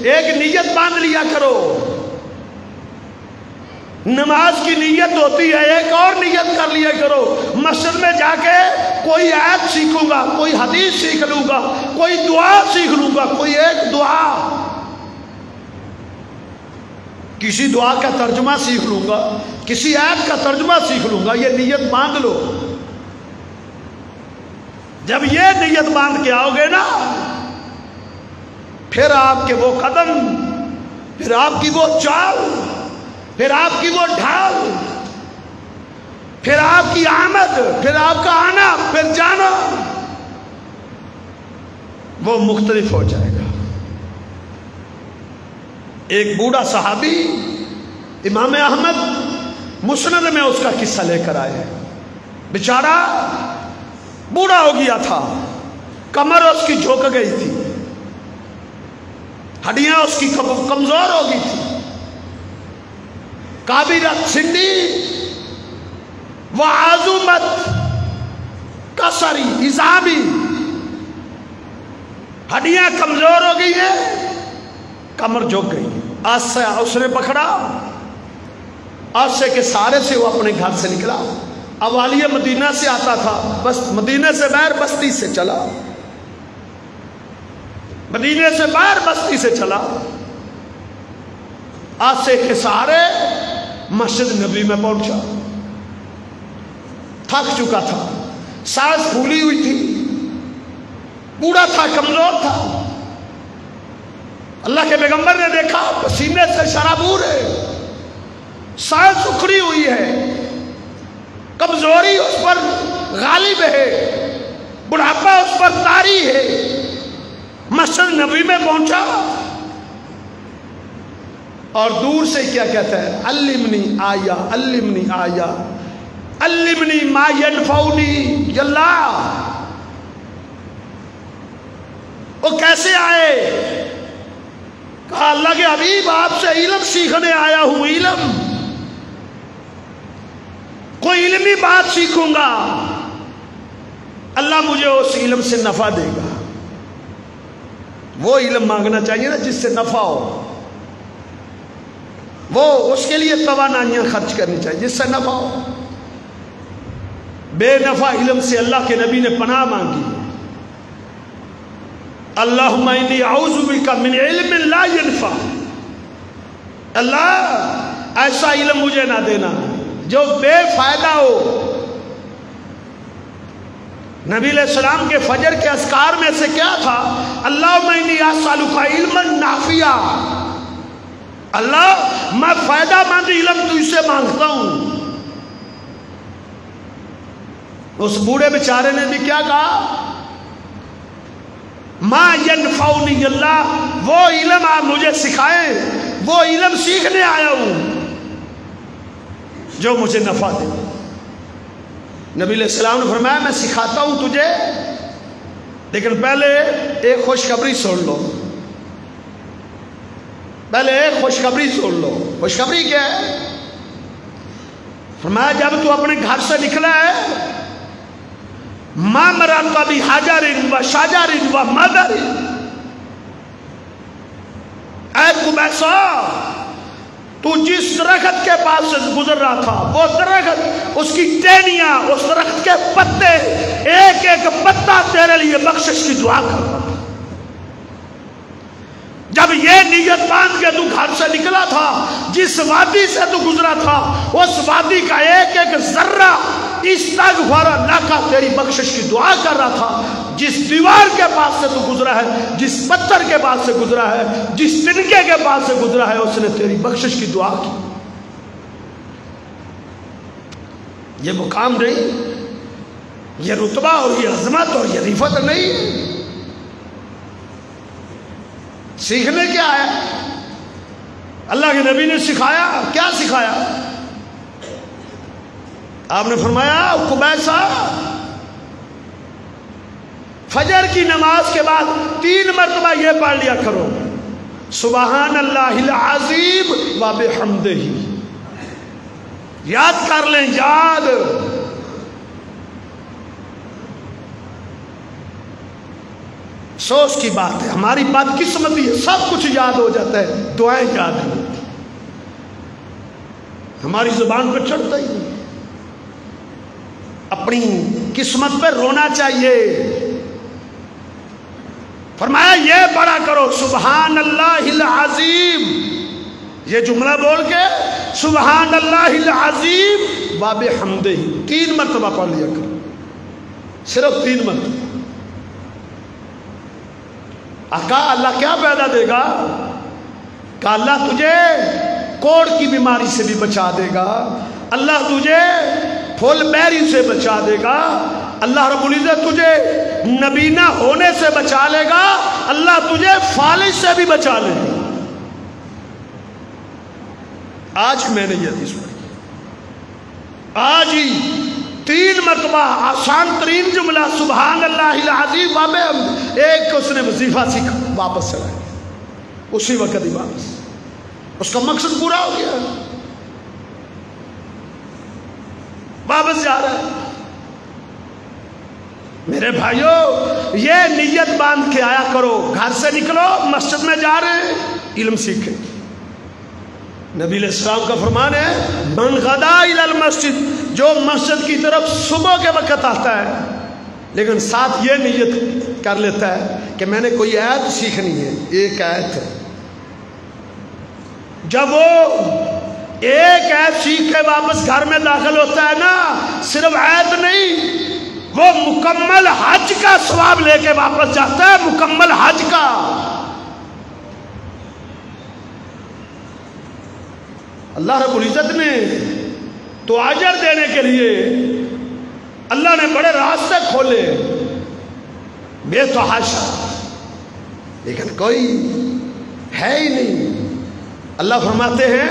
ایک نیت باندھ لیا کرو. نماز کی نیت ہوتی ہے، ایک اور نیت کر لیا کرو. مسجد میں جا کے کوئی آیت سیکھوں گا، کوئی حدیث سیکھ لوں گا، کوئی دعا سیکھ لوں گا، کوئی ایک دعا، کسی دعا کا ترجمہ سیکھ لوں گا، کسی آیت کا ترجمہ سیکھ لوں گا. یہ نیت باندھ لو. جب یہ نیت باندھ کے آؤ گے نا، پھر آپ کے وہ قدم، پھر آپ کی وہ چال، پھر آپ کی وہ ڈھال، پھر آپ کی آمد، پھر آپ کا آنا، پھر جانا، وہ مختلف ہو جائے گا. ایک بوڑھا صحابی امام احمد مسند میں اس کا قصہ لے کر آئے. بیچارہ بوڑھا ہو گیا تھا، کمر اس کی جھک گئی تھی، ہڈیاں اس کی کمزور ہو گئی تھی. کابرت سنی وعظمت کسری عظامی، ہڈیاں کمزور ہو گئی ہیں، کمر جھک گئی. آسے اس نے پکڑا، آسے کے سارے سے وہ اپنے گھر سے نکلا. اوالیہ مدینہ سے آتا تھا، بس مدینہ سے باہر بستی سے چلا، مدینہ سے باہر بستی سے چلا. آسے کے سارے مسجد نبی میں پہنچا. تھک چکا تھا، سانس پھولی ہوئی تھی، بوڑھا تھا، کمزور تھا. اللہ کے پیغمبر نے دیکھا پسینے سے شرابور ہے، سانس اکھڑی ہوئی ہے، کمزوری اس پر غالب ہے، بڑھاپا اس پر طاری ہے. مسجد نبی میں پہنچا اور دور سے کیا کہتا ہے؟ علمنی آیا، علمنی آیا، علمنی ما ینفعنی. یا اللہ، وہ کیسے آئے؟ کہا اللہ کے حبیب آپ سے علم سیکھنے آیا ہوں، علم، کوئی علمی بات سیکھوں گا، اللہ مجھے اس علم سے نفع دے گا۔ وہ علم مانگنا چاہیے نا جس سے نفع ہو، وہ اس کے لیے توانائیاں خرچ کرنی چاہیے جس سے نفع ہو۔ بے نفع علم سے اللہ کے نبی نے پناہ مانگی، اللہم انی اعوذ بک من علم لا ینفع، اللہ ایسا علم مجھے نہ دینا جو بے فائدہ ہو۔ نبی علیہ السلام کے فجر کے اذکار میں سے کیا تھا؟ اللہم انی اسألک علما نافعا، اللہ میں فائدہ مند علم تجھ سے مانگتا ہوں۔ اس بوڑھے بیچارے نے بھی کیا کہا؟ ما ینفعنی، اللہ وہ علم آپ مجھے سکھائیں، وہ علم سیکھنے آیا ہوں جو مجھے نفع دے۔ نبی علیہ السلام نے فرمایا میں سکھاتا ہوں تجھے، لیکن پہلے ایک خوشخبری سن لو، پہلے ایک خوشخبری سن لو۔ خوشخبری کیا ہے؟ فرمایا جب تو اپنے گھر سے نکلا ہے، ما مررت بحجر و شجر و مدر، اے قبیصہ تو جس درخت کے پاس سے گزر رہا تھا، وہ درخت، اس کی ٹہنیاں، اس درخت کے پتے، ایک ایک پتا تیرے لیے بخشش کی دعا کر رہا تھا۔ جب یہ نیت باندھ کے تو گھر سے نکلا تھا، جس وادی سے تو گزرا تھا، اس وادی کا ایک ایک ذرہ استغفار اللہ کا تیری بخشش کی دعا کر رہا تھا۔ جس دیوار کے پاس سے تو گزرا ہے، جس پتھر کے پاس سے گزرا ہے، جس تنکے کے پاس سے گزرا ہے، اس نے تیری بخشش کی دعا کی۔ یہ مقام نہیں، یہ رتبہ اور یہ عظمت اور یہ رفعت نہیں، سیکھنے کیا ہے؟ اللہ کے نبی نے سکھایا، کیا سکھایا؟ آپ نے فرمایا قبیصہ فجر کی نماز کے بعد 3 مرتبہ یہ پڑھ لیا کرو، سبحان اللہ العظیم و بحمدہ، یاد کر لیں، یاد۔ افسوس کی بات ہے، ہماری بدقسمتی ہے، سب کچھ یاد ہو جاتا ہے، دعائیں یاد نہیں ہوتی، ہماری زبان پہ چڑھتا ہی نہیں۔ اپنی قسمت پہ رونا چاہیے۔ فرمایا یہ پڑھا کرو سبحان اللہ العظیم، یہ جملہ بول کے سبحان اللہ العظیم و بحمدہ 3 مرتبہ پڑھ لیا کرو، صرف 3 مرتبہ۔ آقا اللہ کیا پیدا دے گا؟ کہ اللہ تجھے کوڑ کی بیماری سے بھی بچا دے گا، اللہ تجھے پھول بیری سے بچا دے گا، اللہ رب العزت تجھے نبینا ہونے سے بچا لے گا، اللہ تجھے فالج سے بھی بچا لے گا۔ آج میں نے یہ حدیث پڑھی، آج ہی 3 مرتبہ آسان ترین جملہ سبحان اللہ العظیم بابے، ایک اس نے وظیفہ سیکھا واپس چلا گیا، اسی وقت ہی واپس، اس کا مقصد پورا ہو گیا، واپس جا رہا ہے۔ میرے بھائیوں یہ نیت باندھ کے آیا کرو، گھر سے نکلو، مسجد میں جا رہے ہیں، علم سیکھیں۔ نبی علیہ السلام کا فرمان ہے من غدا الی المسجد، جو مسجد کی طرف صبح کے وقت آتا ہے لیکن ساتھ یہ نیت کر لیتا ہے کہ میں نے کوئی آیت سیکھنی ہے، ایک آیت ہے، جب وہ ایک آیت سیکھ کے واپس گھر میں داخل ہوتا ہے نا، صرف آیت نہیں، وہ مکمل حج کا ثواب لے کے واپس جاتا ہے، مکمل حج کا۔ اللہ رب العزت نے تو اجر دینے کے لیے اللہ نے بڑے راستے کھولے، بے تحاشا، لیکن کوئی ہے ہی نہیں۔ اللہ فرماتے ہیں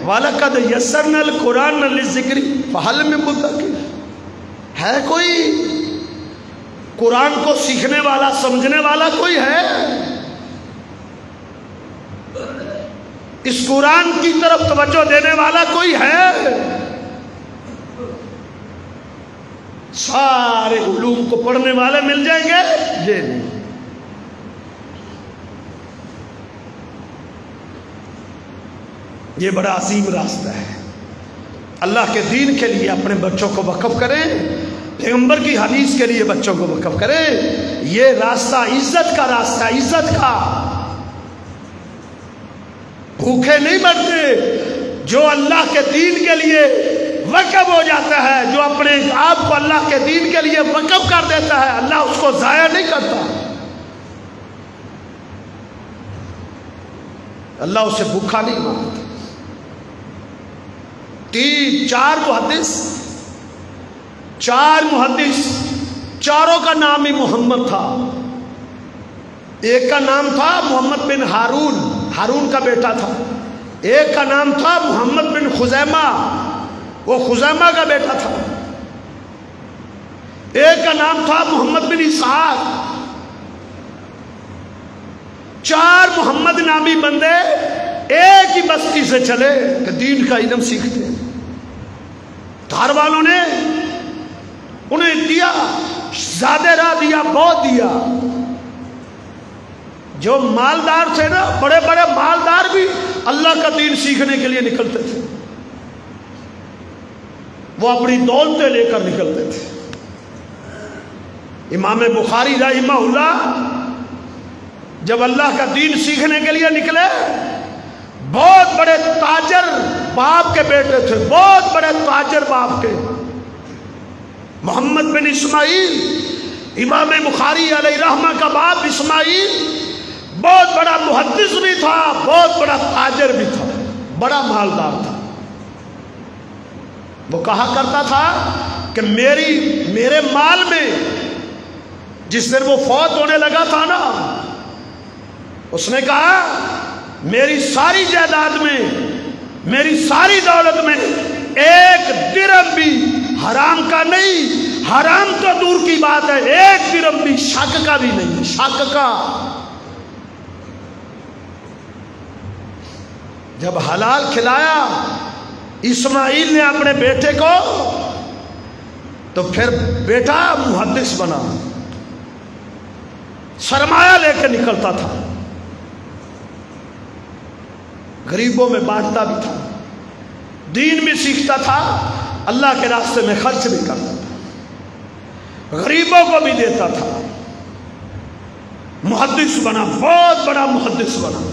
وَلَقَدْ يَسَّرْنَا الْقُرْآنَ لِلذِّكْرِ فَهَلْ مِن مُدَّكِرٍ، ہے کوئی قرآن کو سیکھنے والا، سمجھنے والا کوئی ہے؟ اس قرآن کی طرف توجہ دینے والا کوئی ہے؟ سارے علوم کو پڑھنے والے مل جائیں گے؟ یہ نہیں. یہ بڑا عظیم راستہ ہے. اللہ کے دین کے لیے اپنے بچوں کو وقف کریں، پیغمبر کی حدیث کے لیے بچوں کو وقف کریں. یہ راستہ عزت کا راستہ ہے، عزت کا. بھوکے نہیں مرتے. جو اللہ کے دین کے لیے وقف ہو جاتا ہے، جو اپنے آپ کو اللہ کے دین کے لیے وقف کر دیتا ہے، اللہ اس کو ضائع نہیں کرتا. اللہ اسے بھوکا نہیں مانتا. 4 محدث، چاروں کا نام ہی محمد تھا. ایک کا نام تھا محمد بن ہارون کا بیٹا تھا. ایک کا نام تھا محمد بن خزیمہ، وہ خزیمہ کا بیٹا تھا. ایک کا نام تھا محمد بن اسحاق. 4 محمد نامی بندے ایک ہی بستی سے چلے کہ دین کا علم سیکھتے. دھار والوں نے انہیں دیا، زیادہ راہ دیا، بہت دیا. جو مالدار تھے نا، بڑے بڑے مالدار بھی اللہ کا دین سیکھنے کے لیے نکلتے تھے. وہ اپنی دولتیں لے کر نکلتے تھے. امام بخاری رحمہ اللہ جب اللہ کا دین سیکھنے کے لیے نکلے، بہت بڑے تاجر باپ کے بیٹے تھے، بہت بڑے تاجر باپ کے. محمد بن اسماعیل، امام بخاری علیہ رحمہ کا باپ اسماعیل بہت بڑا محدث بھی تھا، بہت بڑا تاجر بھی تھا، بڑا مالدار تھا. وہ کہا کرتا تھا کہ میرے مال میں، جس دن وہ فوت ہونے لگا تھا نا، اس نے کہا میری ساری جائیداد میں، میری ساری دولت میں 1 درہم بھی حرام کا نہیں. حرام تو دور کی بات ہے، 1 درہم بھی شک کا بھی نہیں. شک کا. جب حلال کھلایا اسماعیل نے اپنے بیٹے کو، تو پھر بیٹا محدث بنا، سرمایہ لے کے نکلتا تھا، غریبوں میں بانٹتا بھی تھا، دین بھی سیکھتا تھا، اللہ کے راستے میں خرچ بھی کرتا تھا، غریبوں کو بھی دیتا تھا. محدث بنا، بہت بڑا محدث بنا.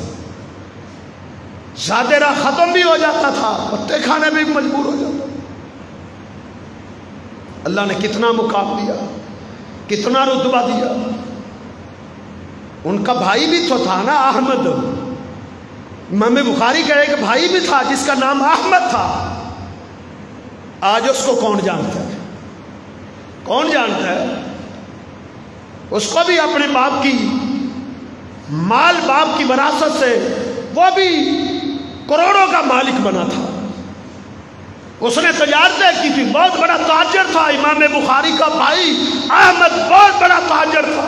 زیادہ راہ ختم بھی ہو جاتا تھا، پتے کھانے بھی مجبور ہو جاتا. اللہ نے کتنا مقام دیا، کتنا رتبہ دیا. ان کا بھائی بھی تو تھا نا، احمد. امام بخاری کا ایک بھائی بھی تھا جس کا نام احمد تھا. آج اس کو کون جانتا ہے؟ کون جانتا ہے؟ اس کو بھی اپنے باپ کی مال، باپ کی وراثت سے وہ بھی کروڑوں کا مالک بنا تھا. اس نے تجارتیں کی تھی، بہت بڑا تاجر تھا. امام بخاری کا بھائی احمد بہت بڑا تاجر تھا.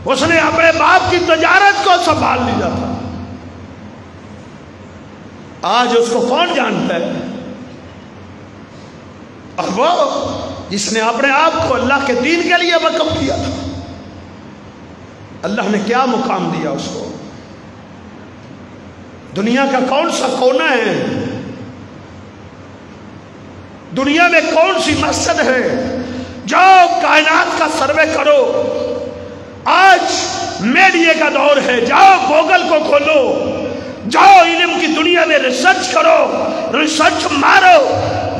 اس نے اپنے باپ کی تجارت کو سنبھال لیا تھا. آج اس کو کون جانتا ہے؟ اور وہ جس نے اپنے آپ کو اللہ کے دین کے لیے وقف کیا تھا، اللہ نے کیا مقام دیا اس کو. دنیا کا کون سا کونا ہے، دنیا میں کون سی مسجد ہے؟ جاؤ کائنات کا سروے کرو. آج میڈیا کا دور ہے، جاؤ گوگل کو کھولو، جاؤ علم کی دنیا میں ریسرچ کرو، ریسرچ مارو.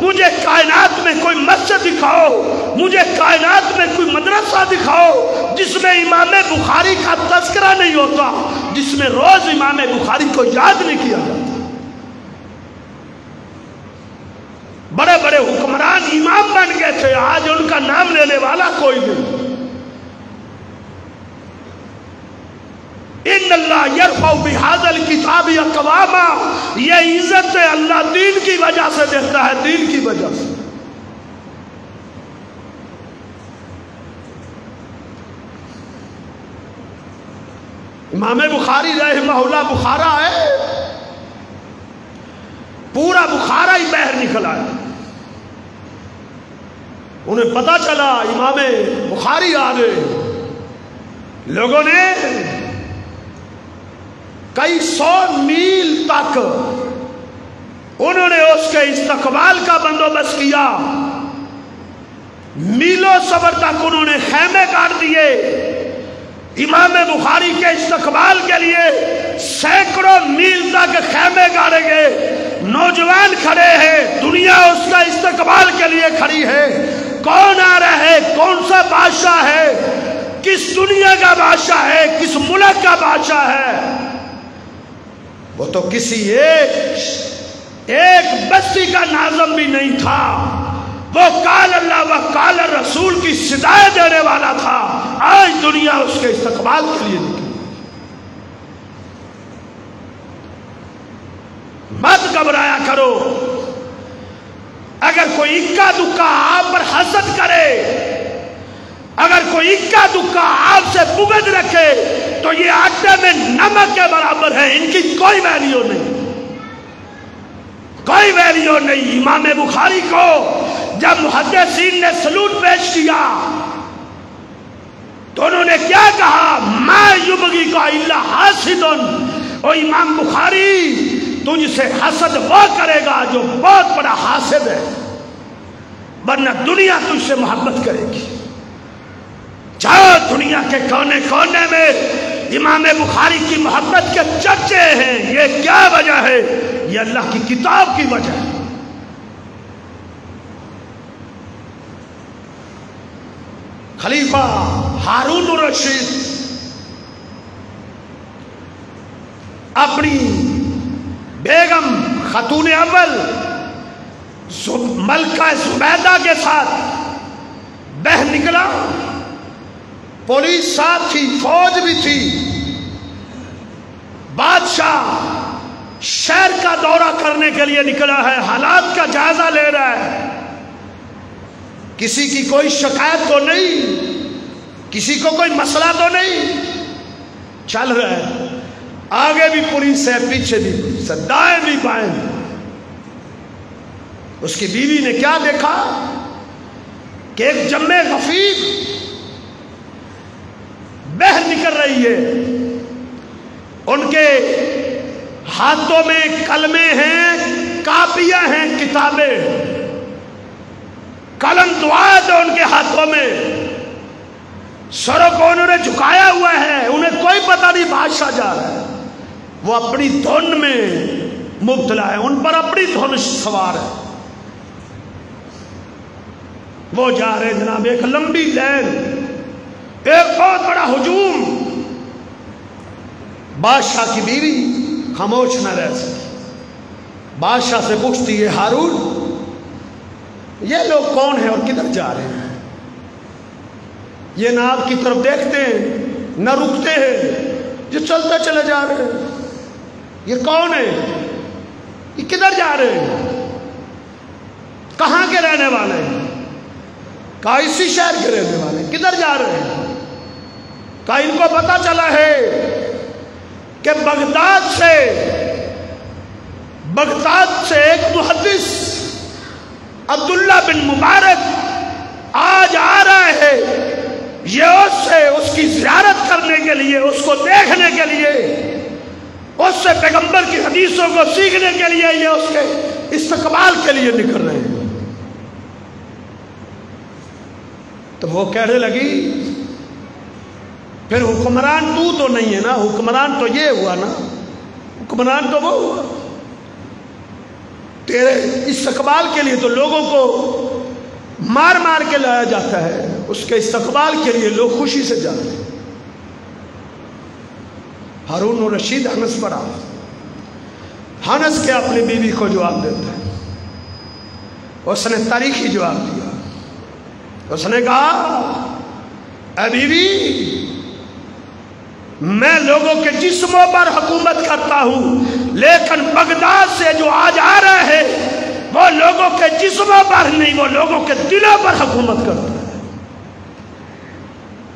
مجھے کائنات میں کوئی مسجد دکھاؤ، مجھے کائنات میں کوئی مدرسہ دکھاؤ جس میں امام بخاری کا تذکرہ نہیں ہوتا، جس میں روز امام بخاری کو یاد نہیں کیا جاتا. بڑے بڑے حکمران امام بن گئے تھے، آج ان کا نام لینے والا کوئی نہیں. ان اللہ یرفع بہذا الکتاب اقواما، یہ عزت اللہ دین کی وجہ سے دیتا ہے، دین کی وجہ سے. امام بخاری رحمہ بخارا ہے، پورا بخارا ہی باہر نکل آیا. انہیں پتا چلا امام بخاری آ گئے. لوگوں نے کئی 100 میل تک انہوں نے اس کے استقبال کا بندوبست کیا. میلوں سفر تک انہوں نے خیمے کاٹ دیے امام بخاری کے استقبال کے لیے. سینکڑوں میل تک خیمے گاڑے گئے. نوجوان کھڑے ہیں، دنیا اس کا استقبال کے لیے کھڑی ہے. کون آ رہا ہے؟ کون سا بادشاہ ہے؟ کس دنیا کا بادشاہ ہے؟ کس ملک کا بادشاہ ہے؟ وہ تو کسی ایک بستی کا ناظم بھی نہیں تھا. وہ قال اللہ و قال رسول کی صدائے دینے والا تھا. آج دنیا اس کے استقبال کے لیے نکلی. مت گھبرایا کرو. اگر کوئی اکا دکا آپ پر حسد کرے، اگر کوئی اکا دکا آپ سے بغض رکھے، تو یہ آٹے میں نمک کے برابر ہے. ان کی کوئی ویلیو نہیں، کوئی ویلیو نہیں. امام بخاری کو جب محدثین نے سلوٹ پیش کیا تو انہوں نے کیا کہا؟ ما یبغی کا الا حاسد. او امام بخاری، تجھ سے حسد وہ کرے گا جو بہت بڑا حاسد ہے، ورنہ دنیا تجھ سے محبت کرے گی. جاؤ دنیا کے کونے کونے میں امام بخاری کی محبت کے چرچے ہیں. یہ کیا وجہ ہے؟ یہ اللہ کی کتاب کی وجہ ہے. خلیفہ ہارون الرشید اپنی بیگم خاتون اول ملکہ زبیدہ کے ساتھ باہر نکلا. پولیس ساتھ تھی، فوج بھی تھی. بادشاہ شہر کا دورہ کرنے کے لیے نکلا ہے، حالات کا جائزہ لے رہا ہے. کسی کی کوئی شکایت تو نہیں، کسی کو کوئی مسئلہ تو نہیں. چل رہا ہے، آگے بھی پولیس ہے، پیچھے بھی پولیس ہے، دائیں بھی بائیں. اس کی بیوی نے کیا دیکھا کہ ایک جمع غفیر باہر نکل رہی ہے. ان کے ہاتھوں میں کلمے ہیں، کاپیاں ہیں، کتابیں، قلم دعات ہے ان کے ہاتھوں میں. سروں کو انہوں نے جھکایا ہوا ہے. انہیں کوئی پتہ نہیں بادشاہ جا رہا ہے. وہ اپنی دھن میں مبتلا ہے، ان پر اپنی دھن سوار ہے. وہ جا رہے جناب، ایک لمبی لین، ایک بہت بڑا ہجوم. بادشاہ کی بیوی خاموش نہ رہ سکی. بادشاہ سے پوچھتی ہے، ہارون یہ لوگ کون ہیں اور کدھر جا رہے ہیں؟ یہ نہ آپ کی طرف دیکھتے ہیں نہ رکتے ہیں، یہ چلتے چلے جا رہے ہیں. یہ کون ہے؟ یہ کدھر جا رہے ہیں؟ کہاں کے رہنے والے ہیں؟ کہا اسی شہر کے رہنے والے. کدھر جا رہے ہیں؟ کہا ان کو پتا چلا ہے کہ بغداد سے ایک محدث عبداللہ بن مبارک آج آ رہا ہے. یہ اس کی زیارت کرنے کے لیے، اس کو دیکھنے کے لیے، اس سے پیغمبر کی حدیثوں کو سیکھنے کے لیے، یہ اس کے استقبال کے لیے نکل رہے ہیں. تو وہ کہنے لگی، پھر حکمران تو نہیں ہے نا، حکمران تو یہ ہوا نا، حکمران تو وہ ہوا. تیرے استقبال کے لیے تو لوگوں کو مار مار کے لایا جاتا ہے، اس کے استقبال کے لیے لوگ خوشی سے جاتے ہیں. ہارون الرشید ہنس پڑا. ہنس کے اپنی بیوی کو جواب دیتا ہے. اس نے تاریخی جواب دیا. اس نے کہا، اے بیوی، میں لوگوں کے جسموں پر حکومت کرتا ہوں، لیکن بغداد سے جو آج آ رہا ہے وہ لوگوں کے جسموں پر نہیں، وہ لوگوں کے دلوں پر حکومت کرتا ہے.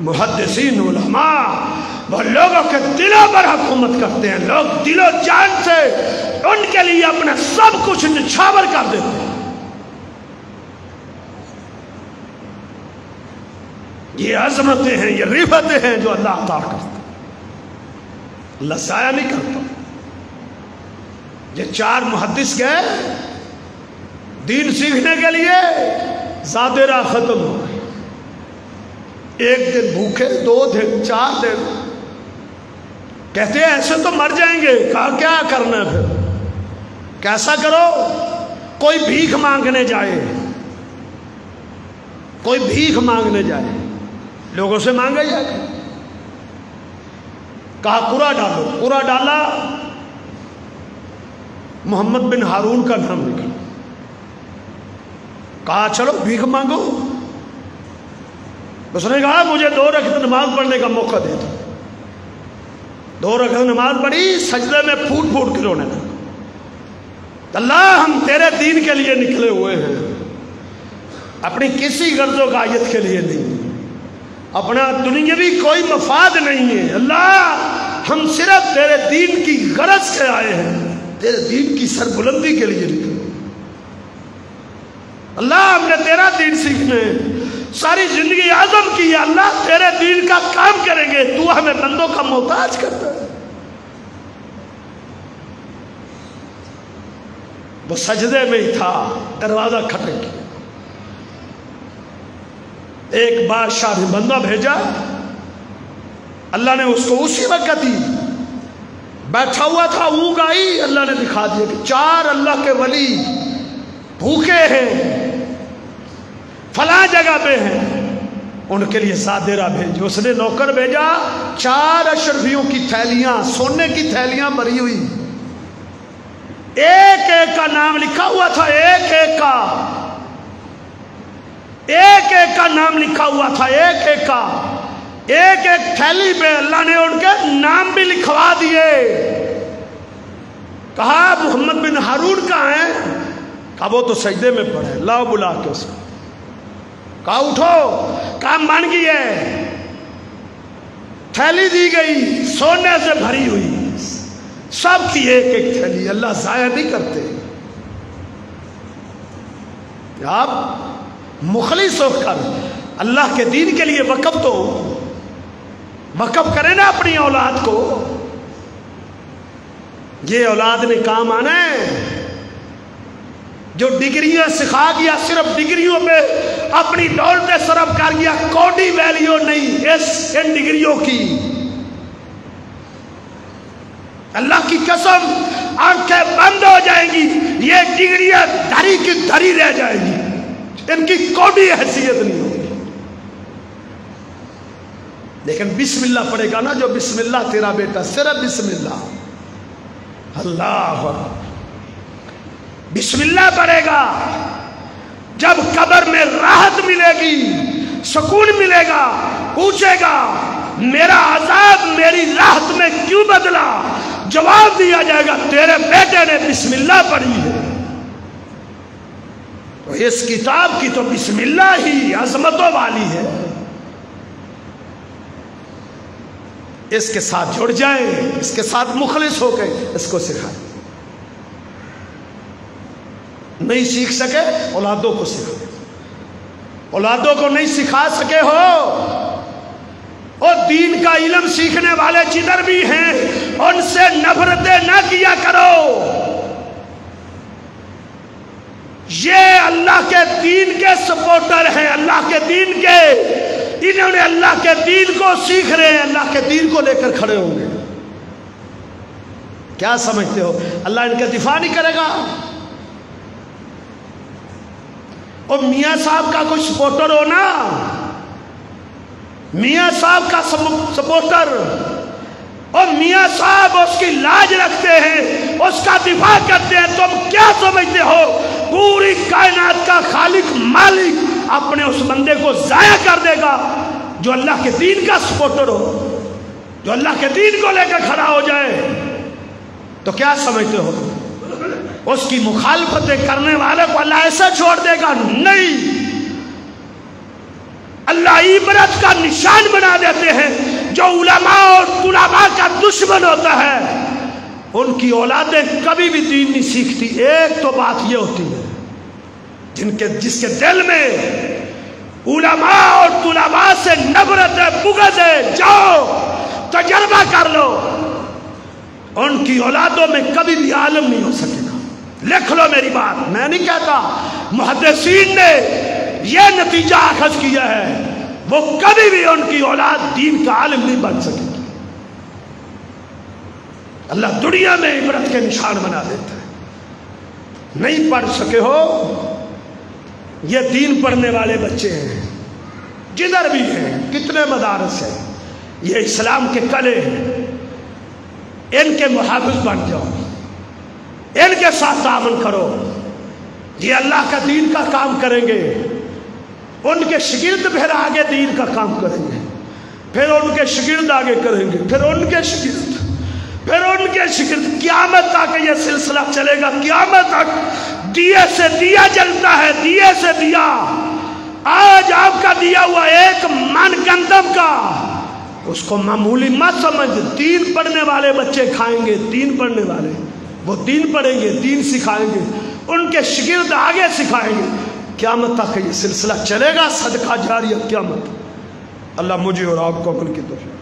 محدثین علماء وہ لوگوں کے دلوں پر حکومت کرتے ہیں. لوگ دل و جان سے ان کے لیے اپنا سب کچھ نچھاور کر دیتے ہیں. یہ عظمتیں ہیں، یہ رفعتیں ہیں جو اللہ عطا کرتا ہے. اللہ ضائع نہیں کرتا. یہ 4 محدث گئے دین سیکھنے کے لیے، زیادہ راہ ختم ہو گئی. 1 دن بھوکے، 2 دن، 4 دن. کہتے ہیں ایسے تو مر جائیں گے. کہا کیا کرنا ہے پھر؟ کیسا کرو؟ کوئی بھیک مانگنے جائے، کوئی بھیک مانگنے جائے، لوگوں سے مانگا جائے. کہا قرآن ڈالو. قرآن ڈالا، محمد بن ہارون کا نام نکلا. کہا چلو بھیک مانگو. اس نے کہا مجھے 2 رکعت نماز پڑھنے کا موقع دے دو. 2 رکعت نماز پڑھی، سجدے میں پھوٹ پھوٹ کے رونے لگا. اللہ ہم تیرے دین کے لیے نکلے ہوئے ہیں، اپنی کسی غرض و غایت کے لیے نہیں، اپنا دنیاوی کوئی مفاد نہیں ہے. اللہ ہم صرف تیرے دین کی غرض سے آئے ہیں، تیرے دین کی سربلندی کے لیے نکلے. اللہ ہم نے تیرا دین سیکھنے ساری زندگی عزم کی ہے. اللہ تیرے دین کا کام کریں گے، تو ہمیں بندوں کا محتاج کرتا ہے. وہ سجدے میں ہی تھا، دروازہ کھٹک گیا. ایک بادشاہ نے بندہ بھیجا، اللہ نے اس کو اسی وقت ہی بیٹھا ہوا تھا، اونگ آئی، اللہ نے دکھا دیا کہ 4 اللہ کے ولی بھوکے ہیں، فلاں جگہ پہ ہیں، ان کے لیے زادرہ بھیجو. اس نے نوکر بھیجا، 4 اشرفیوں کی تھیلیاں، سونے کی تھیلیاں بھری ہوئی، ایک ایک کا نام لکھا ہوا تھا، ایک ایک کا نام لکھا ہوا تھا، ایک ایک کا، ایک ایک تھیلی پہ اللہ نے ان کے نام بھی لکھوا دیے. کہا محمد بن ہارون کہاں ہے؟ کہا وہ تو سجدے میں پڑے. لاؤ بلا کے اس کو. کہا اٹھو، کام بن گئی ہے. تھیلی دی گئی سونے سے بھری ہوئی، سب کی ایک ایک تھیلی. اللہ ضائع نہیں کرتے. آپ مخلص ہو کر اللہ کے دین کے لیے وقف تو وقف کریں نا اپنی اولاد کو. یہ اولاد نے کام آنا ہے. جو ڈگریاں سکھا گیا، صرف ڈگریوں پہ اپنی دولتیں صرف کر گیا، کوئی ویلیو نہیں ان ڈگریوں کی. اللہ کی قسم آنکھیں بند ہو جائیں گی، یہ ڈگریاں دھری کی دھری رہ جائیں گی، ان کی کوئی حیثیت نہیں ہوگی. لیکن بسم اللہ پڑھے گا نا جو بسم اللہ تیرا بیٹا، صرف بسم اللہ، اللہ بسم اللہ پڑھے گا، جب قبر میں راحت ملے گی، سکون ملے گا، پوچھے گا میرا عذاب میری راحت میں کیوں بدلا؟ جواب دیا جائے گا تیرے بیٹے نے بسم اللہ پڑھی ہے. تو اس کتاب کی تو بسم اللہ ہی عظمتوں والی ہے. اس کے ساتھ جڑ جائیں، اس کے ساتھ مخلص ہو کے اس کو سکھائیں. نہیں سیکھ سکے اولادوں کو سکھائیں. اولادوں کو نہیں سکھا سکے ہو، اور دین کا علم سیکھنے والے جدھر بھی ہیں ان سے نفرتیں نہ کیا کرو. یہ اللہ کے دین کے سپورٹر ہیں، اللہ کے دین کے، انہوں نے اللہ کے دین کو سیکھ رہے ہیں، اللہ کے دین کو لے کر کھڑے ہوں گے. کیا سمجھتے ہو اللہ ان کا دفاع نہیں کرے گا؟ اور میاں صاحب کا کوئی سپورٹر ہو نا، میاں صاحب کا سپورٹر، اور میاں صاحب اس کی لاج رکھتے ہیں، اس کا دفاع کرتے ہیں. تم کیا سمجھتے ہو پوری کائنات کا خالق مالک اپنے اس بندے کو ضائع کر دے گا جو اللہ کے دین کا سپورٹر ہو، جو اللہ کے دین کو لے کر کھڑا ہو جائے؟ تو کیا سمجھتے ہو اس کی مخالفتیں کرنے والے کو اللہ ایسا چھوڑ دے گا؟ نہیں. اللہ عبرت کا نشان بنا دیتے ہیں جو علماء اور طلباء کا دشمن ہوتا ہے ان کی اولادیں کبھی بھی دین نہیں سیکھتی. ایک تو بات یہ ہوتی ہے جس کے دل میں علماء اور طلباء سے نفرت ہے، بغض ہے، جاؤ تجربہ کر لو، ان کی اولادوں میں کبھی بھی عالم نہیں ہو سکے گا. لکھ لو میری بات، میں نہیں کہتا، محدثین نے یہ نتیجہ اخذ کیا ہے، وہ کبھی بھی ان کی اولاد دین کا عالم نہیں بن سکے گی. اللہ دنیا میں عبرت کے نشان بنا دیتا ہے. نہیں پڑھ سکے ہو، یہ دین پڑھنے والے بچے ہیں جدھر بھی ہیں، کتنے مدارس ہیں، یہ اسلام کے کلے ہیں، ان کے محافظ بن جاؤ، ان کے ساتھ تعاون کرو، یہ اللہ کا دین کا کام کریں گے. ان کے شاگرد پھر آگے دین کا کام کریں گے، پھر ان کے شاگرد آگے کریں گے، پھر ان کے شاگرد، پھر ان کے شاگرد، قیامت تک یہ سلسلہ چلے گا. قیامت تک دیے سے دیا جلتا ہے، دیے سے دیا. آج آپ کا دیا ہوا ایک من گندم کا، اس کو معمولی مت سمجھ. دین پڑھنے والے بچے کھائیں گے، دین پڑھنے والے وہ دین پڑھیں گے، دین سکھائیں گے، ان کے شاگرد آگے سکھائیں گے. قیامت تک یہ سلسلہ چلے گا، صدقہ جاریہ قیامت. اللہ مجھے اور آپ کو عمل کی توفیق